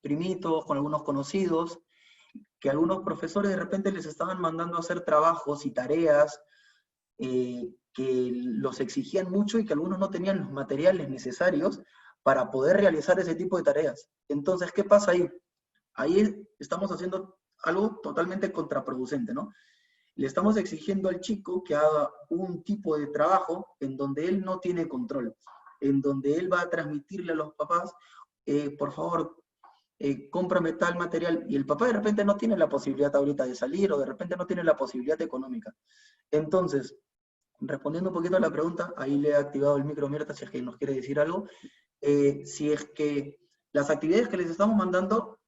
primitos, con algunos conocidos, que algunos profesores de repente les estaban mandando a hacer trabajos y tareas que los exigían mucho y que algunos no tenían los materiales necesarios para poder realizar ese tipo de tareas. Entonces, ¿qué pasa ahí? Ahí estamos haciendo algo totalmente contraproducente, ¿no? Le estamos exigiendo al chico que haga un tipo de trabajo en donde él no tiene control, en donde él va a transmitirle a los papás, por favor, cómprame tal material, y el papá de repente no tiene la posibilidad ahorita de salir o de repente no tiene la posibilidad económica. Entonces, respondiendo un poquito a la pregunta, ahí le he activado el micro Mirta si es que nos quiere decir algo. Si es que las actividades que les estamos mandando,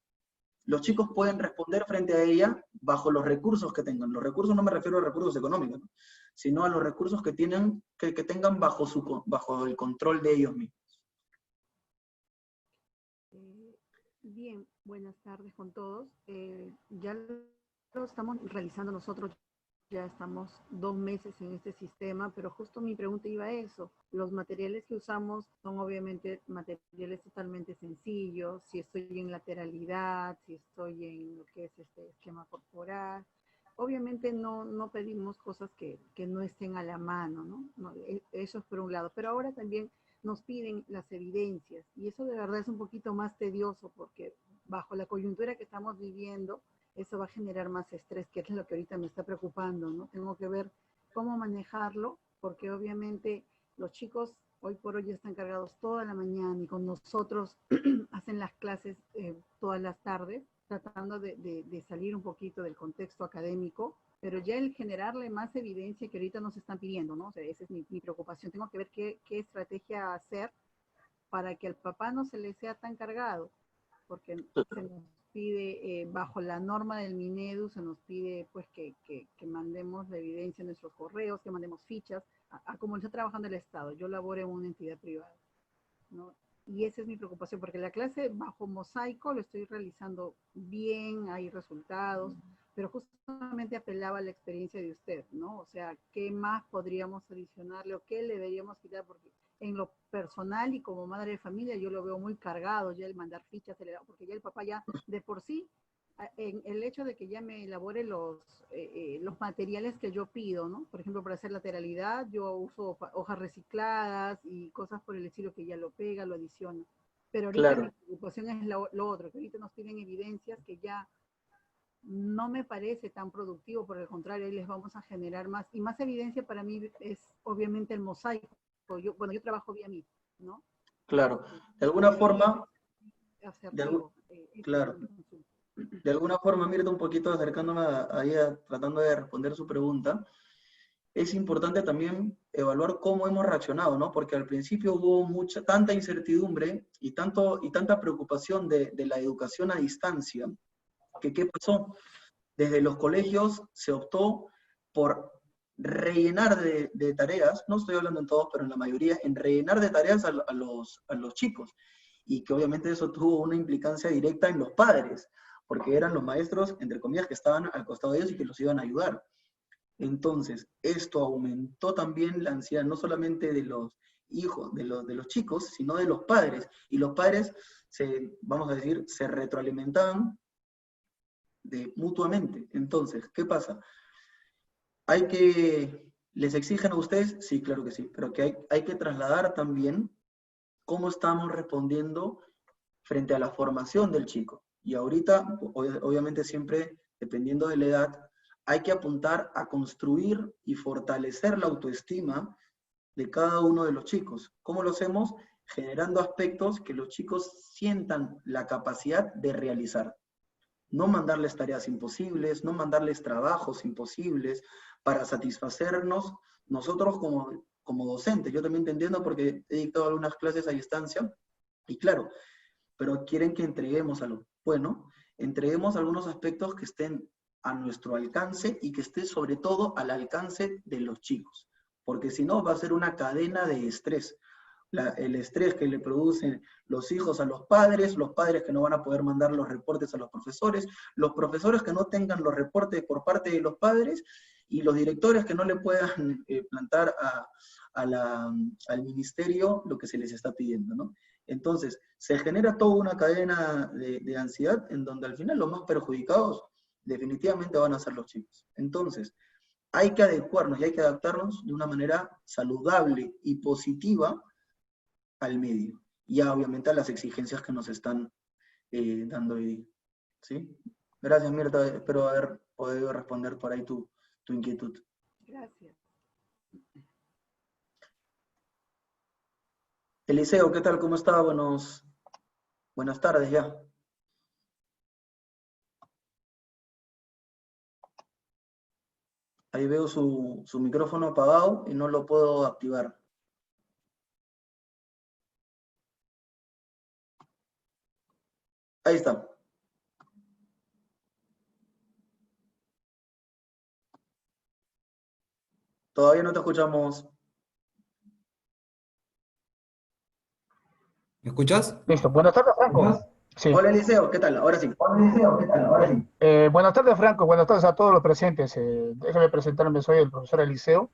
los chicos pueden responder frente a ella bajo los recursos que tengan. Los recursos no me refiero a recursos económicos, ¿no? Sino a los recursos que, que tengan bajo el control de ellos mismos. Bien, buenas tardes con todos. Ya lo estamos realizando nosotros, ya estamos 2 meses en este sistema, pero justo mi pregunta iba a eso. Los materiales que usamos son obviamente materiales totalmente sencillos, si estoy en lateralidad, si estoy en lo que es este esquema corporal, Obviamente no pedimos cosas que no estén a la mano, ¿no? Eso es por un lado. Pero ahora también nos piden las evidencias y eso de verdad es un poquito más tedioso porque bajo la coyuntura que estamos viviendo, eso va a generar más estrés, que es lo que ahorita me está preocupando, ¿no? Tengo que ver cómo manejarlo porque obviamente los chicos hoy por hoy están cargados toda la mañana y con nosotros hacen las clases todas las tardes tratando de salir un poquito del contexto académico, pero ya el generarle más evidencia que ahorita nos están pidiendo, ¿no? O sea, esa es mi preocupación. Tengo que ver qué estrategia hacer para que al papá no se le sea tan cargado, porque se nos pide, bajo la norma del Minedu, se nos pide pues que mandemos la evidencia en nuestros correos, que mandemos fichas, a como está trabajando el Estado. Yo laboro en una entidad privada, ¿no? Y esa es mi preocupación, porque la clase bajo mosaico lo estoy realizando bien, hay resultados, pero justamente apelaba a la experiencia de usted, ¿no? O sea, ¿qué más podríamos adicionarle o qué le deberíamos quitar? Porque en lo personal y como madre de familia yo lo veo muy cargado ya el mandar fichas, porque ya el papá ya de por sí, en el hecho de que ya me elabore los materiales que yo pido, ¿no? Por ejemplo, para hacer lateralidad, yo uso hojas recicladas y cosas por el estilo que ya lo pega, lo adiciona. Pero ahorita mi Claro. preocupación es lo otro, que ahorita nos piden evidencias que ya no me parece tan productivo, por el contrario, ahí les vamos a generar más. Y más evidencia para mí es obviamente el mosaico. Yo trabajo vía mí, ¿no? Claro. De alguna Porque ahí forma, es de algu- asertivo. Esa es claro. mi consulta. De alguna forma, Mirta, un poquito acercándome tratando de responder su pregunta, es importante también evaluar cómo hemos reaccionado, ¿no? Porque al principio hubo tanta incertidumbre y tanta preocupación de la educación a distancia, que ¿qué pasó? Desde los colegios se optó por rellenar de tareas, no estoy hablando en todos, pero en la mayoría, en rellenar de tareas a los chicos. Y que obviamente eso tuvo una implicancia directa en los padres, porque eran los maestros, entre comillas, que estaban al costado de ellos y que los iban a ayudar. Entonces, esto aumentó también la ansiedad, no solamente de los hijos, de los chicos, sino de los padres. Y los padres, vamos a decir, se retroalimentaban mutuamente. Entonces, ¿qué pasa? ¿Les exigen a ustedes? Sí, claro que sí, pero que hay que trasladar también cómo estamos respondiendo frente a la formación del chico. Y ahorita, obviamente siempre, dependiendo de la edad, hay que apuntar a construir y fortalecer la autoestima de cada uno de los chicos. ¿Cómo lo hacemos? Generando aspectos que los chicos sientan la capacidad de realizar. No mandarles tareas imposibles, no mandarles trabajos imposibles para satisfacernos nosotros como docentes. Yo también te entiendo porque he dictado algunas clases a distancia y claro, pero quieren que entreguemos algo. Bueno, entreguemos algunos aspectos que estén a nuestro alcance y que esté sobre todo al alcance de los chicos, porque si no va a ser una cadena de estrés. El estrés que le producen los hijos a los padres que no van a poder mandar los reportes a los profesores que no tengan los reportes por parte de los padres y los directores que no le puedan plantar al ministerio lo que se les está pidiendo, ¿no? Entonces, se genera toda una cadena de ansiedad en donde al final los más perjudicados definitivamente van a ser los chicos. Entonces, hay que adecuarnos y hay que adaptarnos de una manera saludable y positiva al medio y obviamente a las exigencias que nos están dando hoy día. ¿Sí? Gracias, Mirta. Espero haber podido responder por ahí tu inquietud. Gracias. Eliseo, ¿qué tal? ¿Cómo está? Buenas tardes ya. Ahí veo su micrófono apagado y no lo puedo activar. Ahí está. Todavía no te escuchamos. ¿Me escuchas? Listo. Buenas tardes, Franco. Sí. Hola, Eliseo, ¿qué tal? Ahora sí. Buenas tardes, Franco. Buenas tardes a todos los presentes. Déjame presentarme. Soy el profesor Eliseo.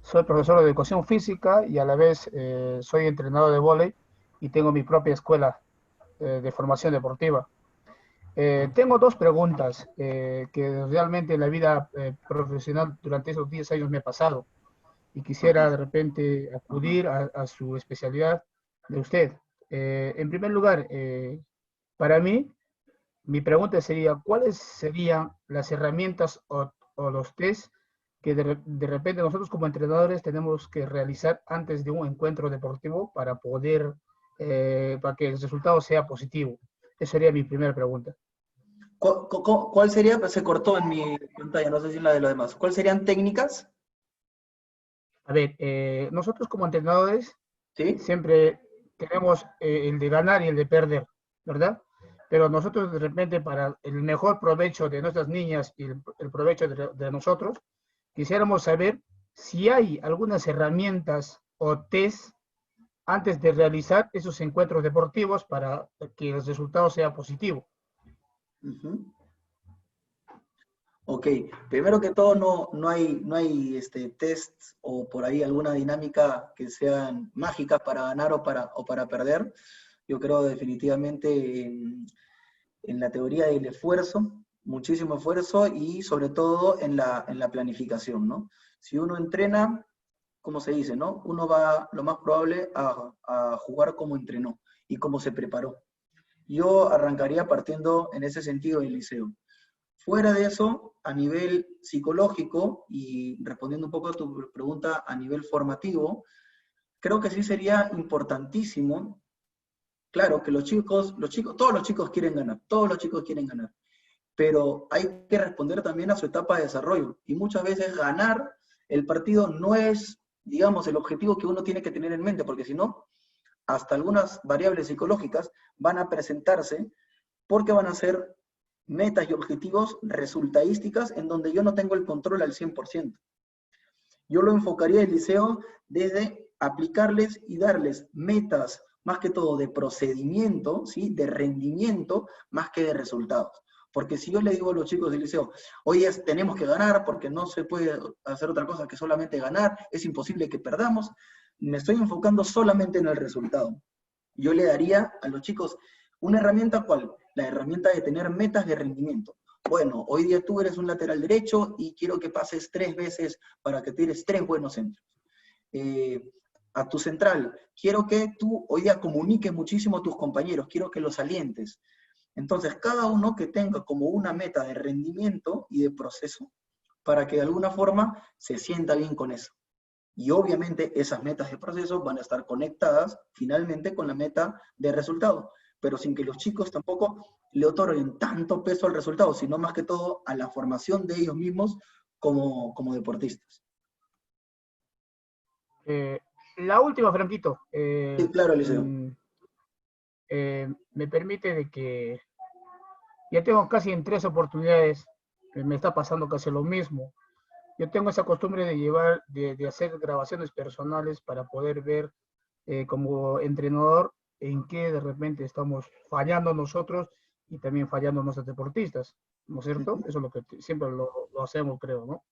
Soy profesor de educación física y a la vez soy entrenador de vóley y tengo mi propia escuela de formación deportiva. Tengo dos preguntas que realmente en la vida profesional durante esos 10 años me ha pasado y quisiera de repente acudir a su especialidad de usted. En primer lugar, para mí, mi pregunta sería, ¿cuáles serían las herramientas o los test que de repente nosotros como entrenadores tenemos que realizar antes de un encuentro deportivo para poder, para que el resultado sea positivo? Esa sería mi primera pregunta. ¿Cuál sería? Pues se cortó en mi pantalla, no sé si en la de los demás. ¿Cuáles serían técnicas? A ver, nosotros como entrenadores ¿Sí? siempre tenemos el de ganar y el de perder, ¿verdad? Pero nosotros de repente para el mejor provecho de nuestras niñas y el provecho de nosotros, quisiéramos saber si hay algunas herramientas o test antes de realizar esos encuentros deportivos para que el resultado sea positivo. Ujú. Ok, primero que todo no hay tests o por ahí alguna dinámica que sean mágicas para ganar o para perder. Yo creo definitivamente en la teoría del esfuerzo, muchísimo esfuerzo y sobre todo en la planificación, ¿no? Si uno entrena, como se dice, ¿no? Uno va lo más probable a jugar como entrenó y como se preparó. Yo arrancaría partiendo en ese sentido del liceo. Fuera de eso, a nivel psicológico y respondiendo un poco a tu pregunta a nivel formativo, creo que sí sería importantísimo, claro, que todos los chicos quieren ganar, todos los chicos quieren ganar, pero hay que responder también a su etapa de desarrollo. Y muchas veces ganar el partido no es, digamos, el objetivo que uno tiene que tener en mente, porque si no, hasta algunas variables psicológicas van a presentarse porque van a ser metas y objetivos resultadísticas en donde yo no tengo el control al 100%. Yo lo enfocaría el liceo desde aplicarles y darles metas, más que todo de procedimiento, ¿sí? De rendimiento, más que de resultados. Porque si yo le digo a los chicos del liceo, hoy tenemos que ganar porque no se puede hacer otra cosa que solamente ganar, es imposible que perdamos, me estoy enfocando solamente en el resultado. Yo le daría a los chicos una herramienta, ¿cuál? La herramienta de tener metas de rendimiento. Bueno, hoy día tú eres un lateral derecho y quiero que pases 3 veces para que tires 3 buenos centros. A tu central, quiero que tú hoy día comuniques muchísimo a tus compañeros, quiero que los alientes. Entonces, cada uno que tenga como una meta de rendimiento y de proceso para que de alguna forma se sienta bien con eso. Y obviamente esas metas de proceso van a estar conectadas finalmente con la meta de resultado, pero sin que los chicos tampoco le otorguen tanto peso al resultado, sino más que todo a la formación de ellos mismos como deportistas. La última, Franquito, Sí, claro, Eliseo. me permite de que ya tengo casi en 3 oportunidades, me está pasando casi lo mismo. Yo tengo esa costumbre de de hacer grabaciones personales para poder ver como entrenador en qué de repente estamos fallando nosotros y también fallando nuestros deportistas, ¿no es cierto? Eso es lo que siempre lo hacemos, creo, ¿no?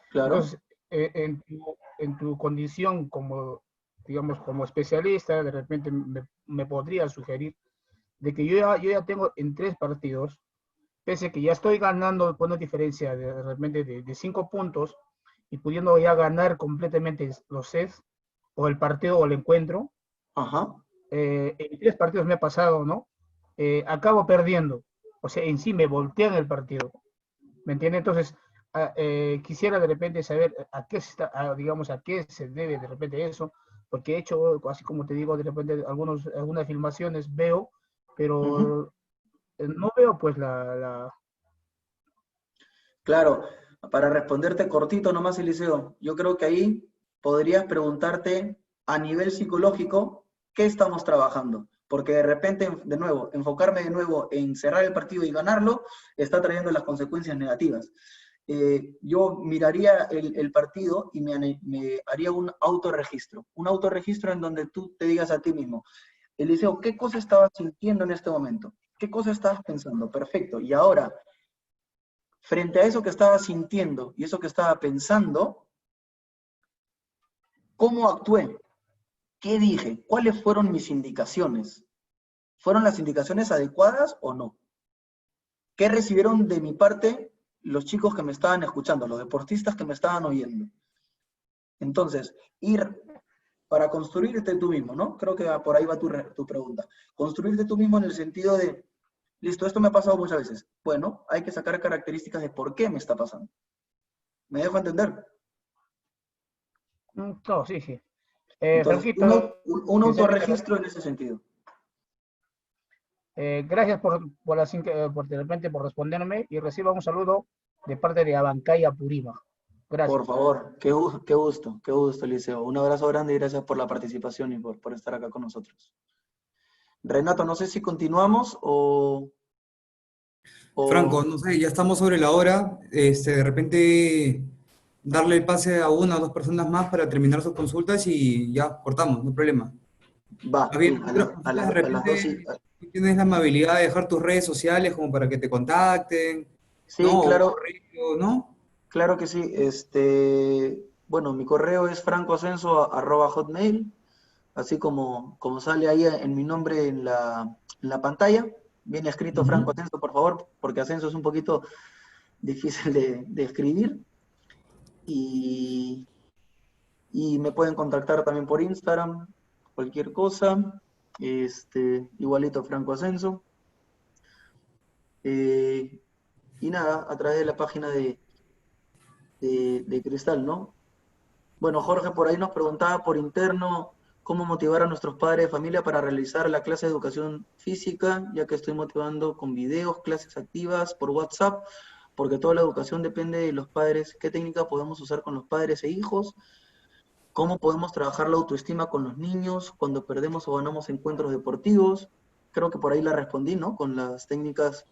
Claro. Entonces, en tu condición como, digamos, como especialista, de repente me podría sugerir de que yo ya tengo en 3 partidos, pese a que ya estoy ganando por una diferencia de repente de 5 puntos y pudiendo ya ganar completamente los sets o el partido o el encuentro, Ajá. en 3 partidos me ha pasado, ¿no? Acabo perdiendo, o sea, en sí me voltean el partido, ¿me entiendes? Entonces, quisiera de repente saber a qué digamos, a qué se debe de repente eso, porque he hecho, así como te digo, de repente algunas filmaciones veo, pero no veo pues Claro, para responderte cortito nomás, Eliseo, yo creo que ahí podrías preguntarte a nivel psicológico qué estamos trabajando. Porque de repente, de nuevo, enfocarme de nuevo en cerrar el partido y ganarlo está trayendo las consecuencias negativas. Yo miraría el partido y me haría un autorregistro en donde tú te digas a ti mismo, Eliseo, ¿qué cosa estabas sintiendo en este momento? ¿Qué cosa estabas pensando? Perfecto. Y ahora, frente a eso que estaba sintiendo y eso que estaba pensando, ¿cómo actué? ¿Qué dije? ¿Cuáles fueron mis indicaciones? ¿Fueron las indicaciones adecuadas o no? ¿Qué recibieron de mi parte los chicos que me estaban escuchando, los deportistas que me estaban oyendo? Entonces, ir para construirte tú mismo, ¿no? Creo que por ahí va tu pregunta. Construirte tú mismo en el sentido de, listo, esto me ha pasado muchas veces. Bueno, hay que sacar características de por qué me está pasando. ¿Me dejo entender? No, sí, sí. Entonces, Franquito, un sinceramente, autorregistro en ese sentido. gracias por de repente por responderme y reciba un saludo de parte de Abancay Apurima. Por Gracias. favor, qué gusto, Liceo. Un abrazo grande y gracias por la participación y por estar acá con nosotros. Renato, no sé si continuamos Franco, o no sé, ya estamos sobre la hora. De repente darle el pase a una o dos personas más para terminar sus consultas y ya cortamos, no hay problema. va, Más sí, bien, nosotros de a las dos sí. repente tú tienes la amabilidad de dejar tus redes sociales como para que te contacten, Sí, ¿no? O un claro, correo, ¿no? claro que sí. Bueno, mi correo es francoascenso@hotmail, así como sale ahí en mi nombre en la pantalla. Viene escrito Franco Ujú. Ascenso, por favor, porque Ascenso es un poquito difícil de escribir. Y, y me pueden contactar también por Instagram, cualquier cosa. Igualito Franco Ascenso. Eh, y nada, a través de la página de Cristal, ¿no? Bueno, Jorge por ahí nos preguntaba por interno cómo motivar a nuestros padres de familia para realizar la clase de educación física, ya que estoy motivando con videos, clases activas por WhatsApp, porque toda la educación depende de los padres. ¿Qué técnica podemos usar con los padres e hijos? ¿Cómo podemos trabajar la autoestima con los niños cuando perdemos o ganamos encuentros deportivos? Creo que por ahí la respondí, ¿no? Con las técnicas,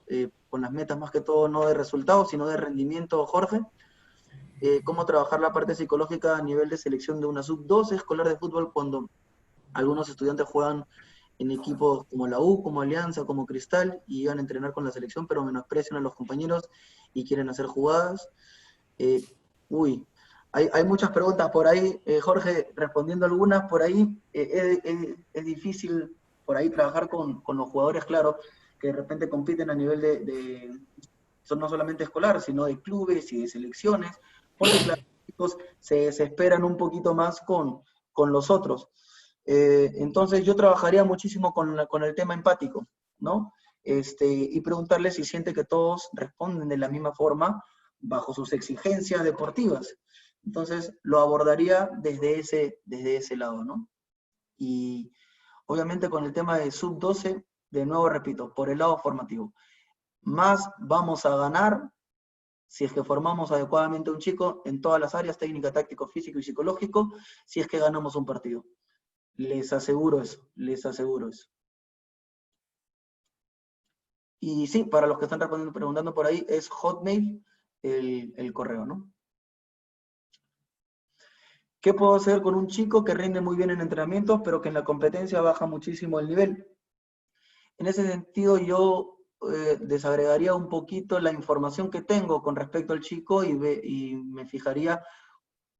con las metas más que todo, no de resultados, sino de rendimiento, Jorge. Cómo trabajar la parte psicológica a nivel de selección de una sub-12 escolar de fútbol cuando algunos estudiantes juegan en equipos como la U, como Alianza, como Cristal, y van a entrenar con la selección, pero menosprecian a los compañeros y quieren hacer jugadas. Eh, uy, hay muchas preguntas por ahí, Jorge, respondiendo algunas por ahí, es difícil por ahí trabajar con los jugadores, claro, que de repente compiten a nivel son no solamente escolar, sino de clubes y de selecciones, porque claro, los chicos se desesperan un poquito más con los otros. Entonces yo trabajaría muchísimo con el tema empático, ¿no? Y preguntarle si siente que todos responden de la misma forma bajo sus exigencias deportivas. Entonces lo abordaría desde ese lado, ¿no? Y obviamente con el tema de sub-12, de nuevo repito, por el lado formativo. Más vamos a ganar si es que formamos adecuadamente a un chico en todas las áreas, técnica, táctico, físico y psicológico, si es que ganamos un partido. Les aseguro eso, les aseguro eso. Y sí, para los que están preguntando por ahí, es Hotmail el correo, ¿no? ¿Qué puedo hacer con un chico que rinde muy bien en entrenamientos, pero que en la competencia baja muchísimo el nivel? En ese sentido, yo desagregaría un poquito la información que tengo con respecto al chico y me fijaría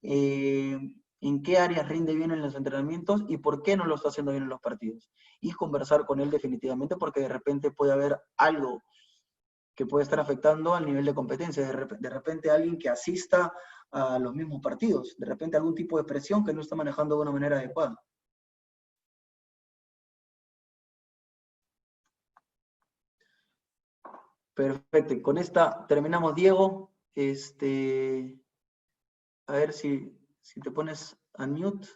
eh, en qué áreas rinde bien en los entrenamientos y por qué no lo está haciendo bien en los partidos. Y conversar con él definitivamente porque de repente puede haber algo que puede estar afectando al nivel de competencia. De repente alguien que asista a los mismos partidos, de repente algún tipo de presión que no está manejando de una manera adecuada. Perfecto, y con esta terminamos, Diego. A ver si te pones a mute.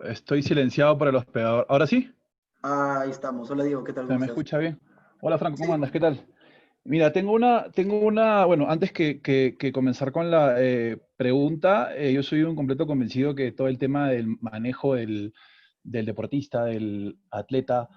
Estoy silenciado por el hospedador. ¿Ahora sí? Ahí estamos. Hola, Diego, ¿qué tal? ¿Se ¿Cómo me estás? escucha bien? Hola Franco, ¿cómo Sí. andas? ¿Qué tal? Mira, bueno, antes que comenzar con la pregunta, yo soy un completo convencido que todo el tema del manejo del deportista, del atleta,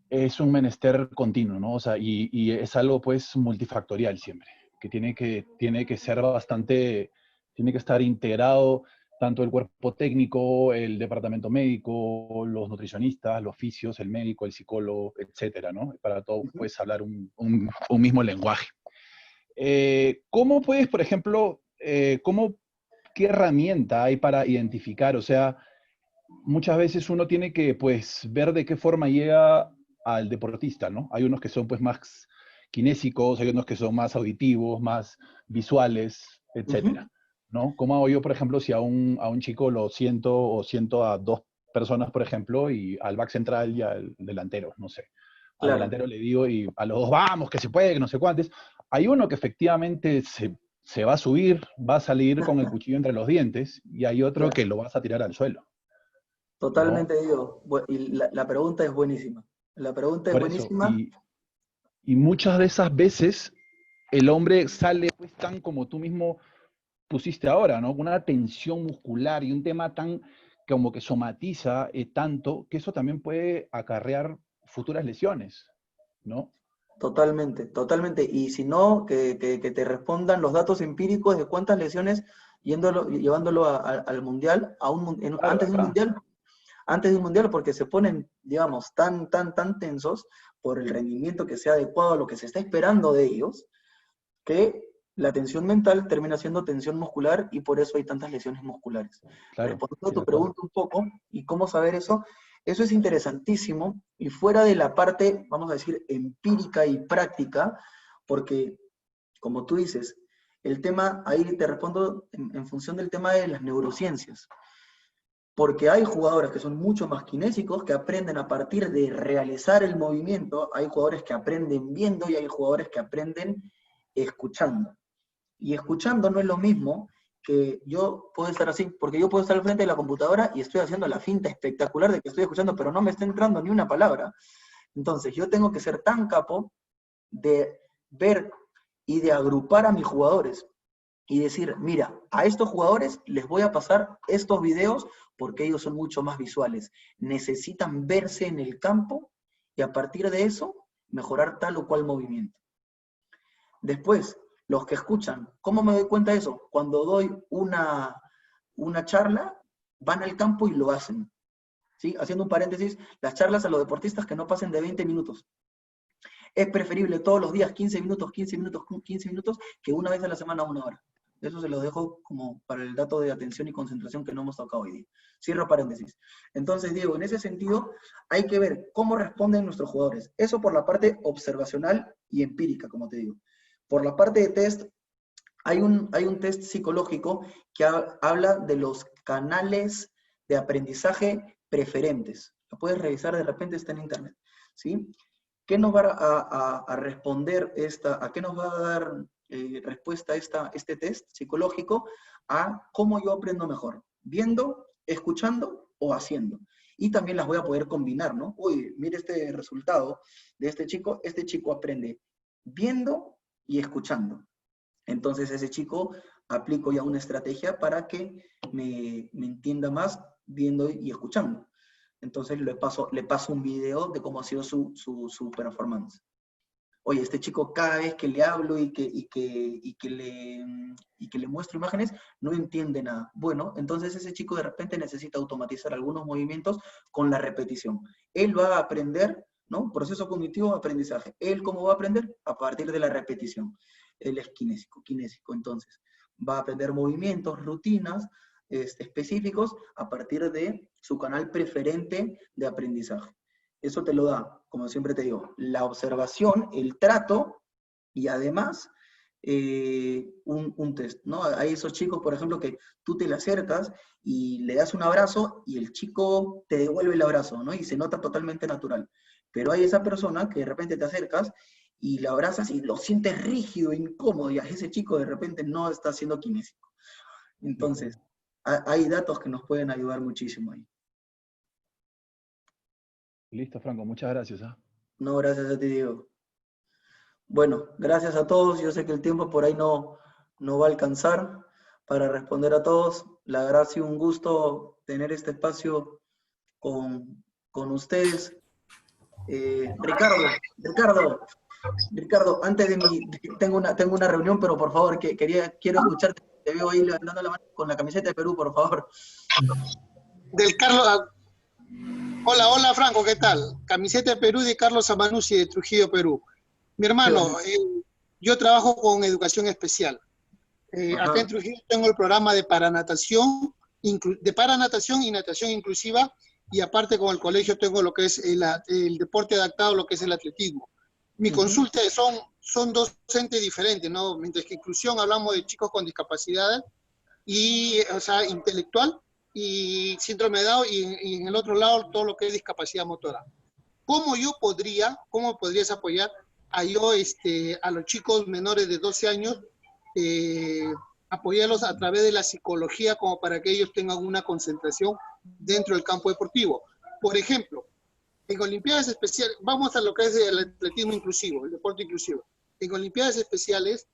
es un menester continuo, ¿no? O sea, y es algo pues multifactorial siempre, que tiene que ser bastante, tiene que estar integrado tanto el cuerpo técnico, el departamento médico, los nutricionistas, los fisios, el médico, el psicólogo, etcétera, ¿no? Para todo puedes hablar un mismo lenguaje. ¿Cómo puedes, por ejemplo, qué herramienta hay para identificar, o sea, muchas veces uno tiene que, pues, ver de qué forma llega al deportista, ¿no? Hay unos que son, pues, más kinésicos, hay unos que son más auditivos, más visuales, etcétera, Ujú. ¿no? ¿Cómo hago yo, por ejemplo, si a un chico lo siento o siento a dos personas, por ejemplo, y al back central y al delantero, no sé? Al Claro, delantero le digo y a los dos, vamos, que se puede, que no sé cuántos. Hay uno que efectivamente se va a subir, va a salir con el cuchillo entre los dientes, y hay otro claro. que lo vas a tirar al suelo, ¿no? Totalmente digo. Y la pregunta es buenísima. La pregunta es Por eso, buenísima. y muchas de esas veces el hombre sale pues tan como tú mismo pusiste ahora, ¿no? Una tensión muscular y un tema tan como que somatiza tanto que eso también puede acarrear futuras lesiones, ¿no? Totalmente, totalmente. Y si no, que te respondan los datos empíricos de cuántas lesiones llevándolo al mundial, Claro, acá. antes de un mundial, porque se ponen, digamos, tan tensos por el rendimiento que sea adecuado a lo que se está esperando de ellos, que la tensión mental termina siendo tensión muscular y por eso hay tantas lesiones musculares. Claro, Respondiendo a sí, de tu acuerdo. pregunta un poco y cómo saber eso es interesantísimo y fuera de la parte, vamos a decir, empírica y práctica, porque como tú dices, el tema, ahí te respondo en función del tema de las neurociencias. Porque hay jugadores que son mucho más kinésicos, que aprenden a partir de realizar el movimiento, hay jugadores que aprenden viendo y hay jugadores que aprenden escuchando. Y escuchando no es lo mismo que yo puedo estar así, porque yo puedo estar al frente de la computadora y estoy haciendo la finta espectacular de que estoy escuchando, pero no me está entrando ni una palabra. Entonces yo tengo que ser tan capo de ver y de agrupar a mis jugadores y decir, mira, a estos jugadores les voy a pasar estos videos porque ellos son mucho más visuales. Necesitan verse en el campo y a partir de eso mejorar tal o cual movimiento. Después, los que escuchan, ¿cómo me doy cuenta de eso? Cuando doy una charla, van al campo y lo hacen. ¿Sí? Haciendo un paréntesis, las charlas a los deportistas que no pasen de 20 minutos. Es preferible todos los días 15 minutos, 15 minutos, 15 minutos, que una vez a la semana 1 hora. Eso se lo dejo como para el dato de atención y concentración que no hemos tocado hoy día. Cierro paréntesis. Entonces, Diego, en ese sentido, hay que ver cómo responden nuestros jugadores. Eso por la parte observacional y empírica, como te digo. Por la parte de test, hay un test psicológico que habla de los canales de aprendizaje preferentes. Lo puedes revisar, de repente está en internet. ¿Sí? ¿Qué nos va a responder a qué nos va a dar respuesta este test psicológico? A cómo yo aprendo mejor, viendo, escuchando o haciendo. Y también las voy a poder combinar, ¿no? Uy, mire este resultado de este chico aprende viendo y escuchando. Entonces ese chico aplico ya una estrategia para que me entienda más viendo y escuchando. Entonces le paso un video de cómo ha sido su performance. Oye, este chico cada vez que le hablo y que le muestro imágenes, no entiende nada. Bueno, entonces ese chico de repente necesita automatizar algunos movimientos con la repetición. Él va a aprender, ¿no? Proceso cognitivo, aprendizaje. ¿Él cómo va a aprender? A partir de la repetición. Él es kinésico. Entonces, va a aprender movimientos, rutinas específicos a partir de su canal preferente de aprendizaje. Eso te lo da, como siempre te digo, la observación, el trato y además un test, ¿no? Hay esos chicos, por ejemplo, que tú te le acercas y le das un abrazo y el chico te devuelve el abrazo, ¿no? Y se nota totalmente natural. Pero hay esa persona que de repente te acercas y le abrazas y lo sientes rígido, incómodo, y ese chico de repente no está siendo kinésico. Entonces, hay datos que nos pueden ayudar muchísimo ahí. Listo, Franco, muchas gracias. No, gracias a ti, Diego. Bueno, gracias a todos. Yo sé que el tiempo por ahí no va a alcanzar para responder a todos. La verdad ha sido un gusto tener este espacio con ustedes. Ricardo, antes de tengo una reunión, pero por favor, quiero escucharte. Te veo ahí levantando la mano con la camiseta de Perú, por favor. Del Carlos. Hola Franco, ¿qué tal? Camiseta de Perú de Carlos Amanucci de Trujillo, Perú. Mi hermano, yo trabajo con educación especial. Acá en Trujillo tengo el programa de paranatación de para natación y natación inclusiva, y aparte con el colegio tengo lo que es el deporte adaptado, lo que es el atletismo. Mi consulta son dos docentes diferentes, ¿no? Mientras que inclusión hablamos de chicos con discapacidad, o sea, intelectual y síndrome de Down, y en el otro lado todo lo que es discapacidad motora. ¿Cómo podrías apoyar a los chicos menores de 12 años, apoyarlos a través de la psicología como para que ellos tengan una concentración dentro del campo deportivo? Por ejemplo, en Olimpiadas Especiales, vamos a lo que es el atletismo inclusivo, el deporte inclusivo. En Olimpiadas Especiales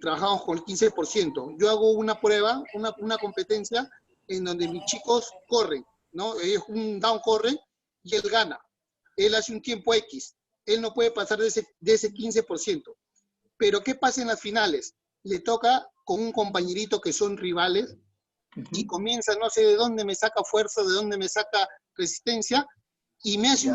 trabajamos con el 15%. Yo hago una prueba, una competencia en donde mis chicos corren, ¿no? Ellos un down corren y él gana. Él hace un tiempo X. Él no puede pasar de ese 15%. Pero ¿qué pasa en las finales? Le toca con un compañerito que son rivales y comienza, no sé de dónde me saca fuerza, de dónde me saca resistencia, y me hace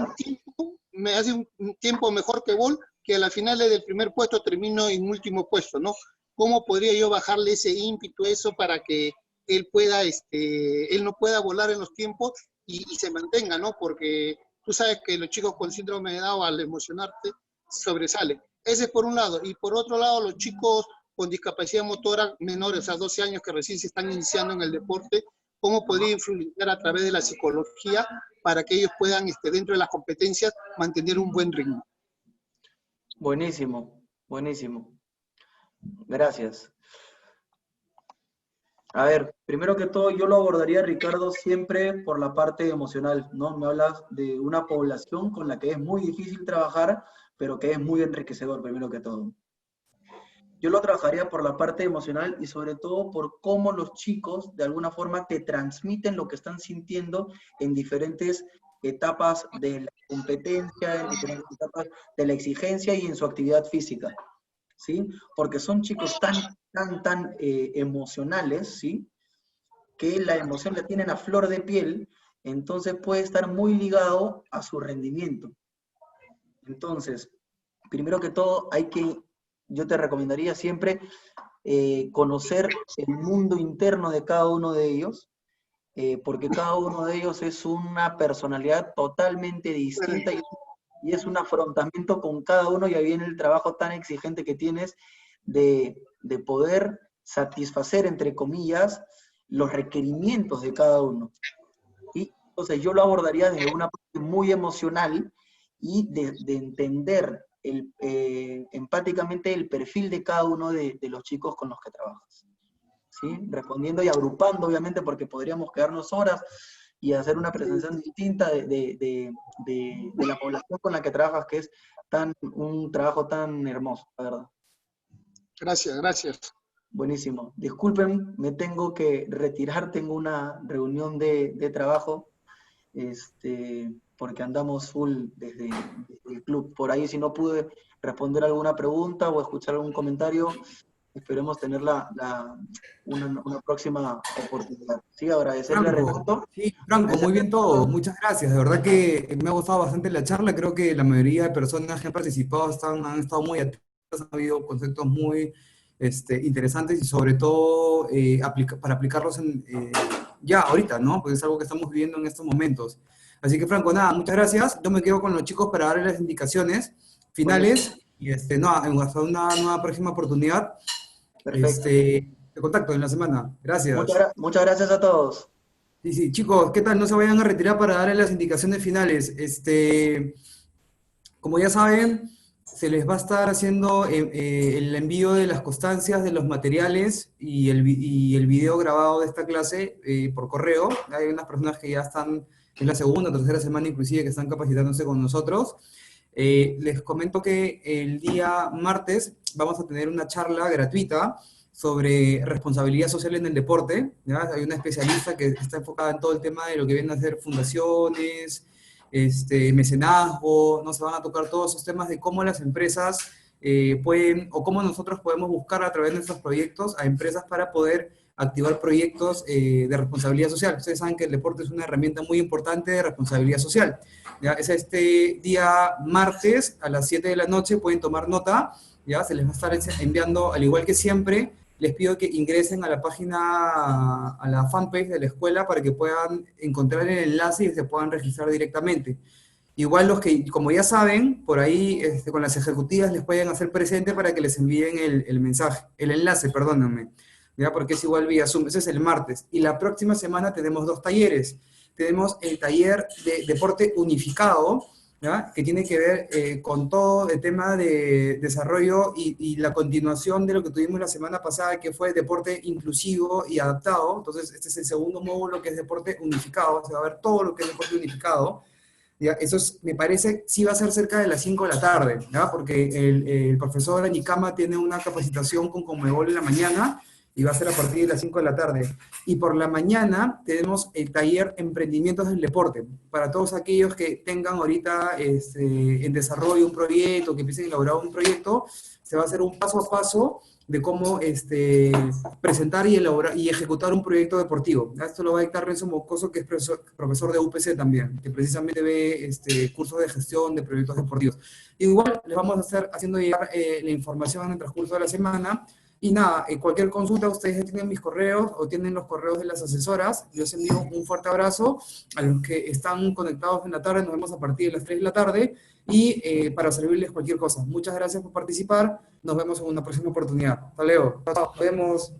un tiempo mejor que Bol, que a la final del primer puesto termino en último puesto, ¿no? ¿Cómo podría yo bajarle ese ímpetu, eso, para que él pueda, él no pueda volar en los tiempos y se mantenga, ¿no? Porque tú sabes que los chicos con síndrome de Down, al emocionarte, sobresalen. Ese es por un lado. Y por otro lado, los chicos con discapacidad motora menores, a 12 años, que recién se están iniciando en el deporte, ¿cómo podría influir a través de la psicología para que ellos puedan, dentro de las competencias, mantener un buen ritmo? Buenísimo, buenísimo. Gracias. A ver, primero que todo, yo lo abordaría, Ricardo, siempre por la parte emocional, ¿no? Me hablas de una población con la que es muy difícil trabajar, pero que es muy enriquecedor, primero que todo. Yo lo trabajaría por la parte emocional y sobre todo por cómo los chicos, de alguna forma, te transmiten lo que están sintiendo en diferentes etapas de la competencia, en diferentes etapas de la exigencia y en su actividad física, ¿sí? Porque son chicos tan emocionales, ¿sí? Que la emoción la tienen a flor de piel, entonces puede estar muy ligado a su rendimiento. Entonces, primero que todo, yo te recomendaría siempre conocer el mundo interno de cada uno de ellos, porque cada uno de ellos es una personalidad totalmente distinta y es un afrontamiento con cada uno, y ahí viene el trabajo tan exigente que tienes de poder satisfacer, entre comillas, los requerimientos de cada uno. ¿Sí? Entonces yo lo abordaría desde una parte muy emocional y de entender empáticamente el perfil de cada uno de los chicos con los que trabajas. ¿Sí? Respondiendo y agrupando, obviamente, porque podríamos quedarnos horas y hacer una presentación distinta de la población con la que trabajas, que es un trabajo tan hermoso, la verdad. Gracias, gracias. Buenísimo. Disculpen, me tengo que retirar, tengo una reunión de trabajo, porque andamos full desde el club. Por ahí, si no pude responder alguna pregunta o escuchar algún comentario, esperemos tener una próxima oportunidad. Sí, agradecerle a Renato. Sí, Franco, muy bien todo. Muchas gracias. De verdad que me ha gustado bastante la charla. Creo que la mayoría de personas que han participado han estado muy atentas, han habido conceptos muy interesantes y sobre todo para aplicarlos ya ahorita, ¿no? Porque es algo que estamos viviendo en estos momentos. Así que, Franco, nada, muchas gracias. Yo me quedo con los chicos para darles las indicaciones finales y hasta una nueva próxima oportunidad. Perfecto. Te contacto en la semana. Gracias. Muchas gracias a todos. Sí, chicos, ¿qué tal? No se vayan a retirar para darles las indicaciones finales. Como ya saben, se les va a estar haciendo el envío de las constancias de los materiales y el video grabado de esta clase por correo. Hay unas personas que ya están en la segunda o tercera semana inclusive que están capacitándose con nosotros. Les comento que el día martes vamos a tener una charla gratuita sobre responsabilidad social en el deporte, ¿ya? Hay una especialista que está enfocada en todo el tema de lo que vienen a ser fundaciones, mecenazgo, ¿no? Se van a tocar todos esos temas de cómo las empresas pueden, o cómo nosotros podemos buscar a través de nuestros proyectos a empresas para poder activar proyectos de responsabilidad social. Ustedes saben que el deporte es una herramienta muy importante de responsabilidad social. ¿Ya? Es este día martes a las 7 de la noche, pueden tomar nota, ya se les va a estar enviando, al igual que siempre, les pido que ingresen a la página, a la fanpage de la escuela para que puedan encontrar el enlace y se puedan registrar directamente. Igual los que, como ya saben, por ahí con las ejecutivas les pueden hacer presente para que les envíen el mensaje, el enlace, perdónenme, ¿ya? Porque es igual vía Zoom, ese es el martes. Y la próxima semana tenemos 2 talleres. Tenemos el taller de deporte unificado, ¿ya? Que tiene que ver con todo el tema de desarrollo y la continuación de lo que tuvimos la semana pasada, que fue deporte inclusivo y adaptado. Entonces, este es el segundo módulo, que es deporte unificado. Se va a ver todo lo que es deporte unificado. ¿Ya? Eso me parece, sí va a ser cerca de las 5 de la tarde, ¿ya? Porque el profesor Anicama tiene una capacitación con Conmebol en la mañana y va a ser a partir de las 5 de la tarde. Y por la mañana tenemos el taller Emprendimientos del Deporte, para todos aquellos que tengan ahorita en desarrollo un proyecto, que empiecen a elaborar un proyecto, se va a hacer un paso a paso de cómo presentar y elaborar y ejecutar un proyecto deportivo. Esto lo va a dictar Renzo Moscoso, que es profesor de UPC también, que precisamente ve cursos de gestión de proyectos deportivos. Igual les vamos a estar haciendo llegar la información en el transcurso de la semana. Y nada, cualquier consulta, ustedes ya tienen mis correos o tienen los correos de las asesoras. Yo les envío un fuerte abrazo a los que están conectados en la tarde. Nos vemos a partir de las 3 de la tarde y para servirles cualquier cosa. Muchas gracias por participar. Nos vemos en una próxima oportunidad. Hasta luego. Nos vemos.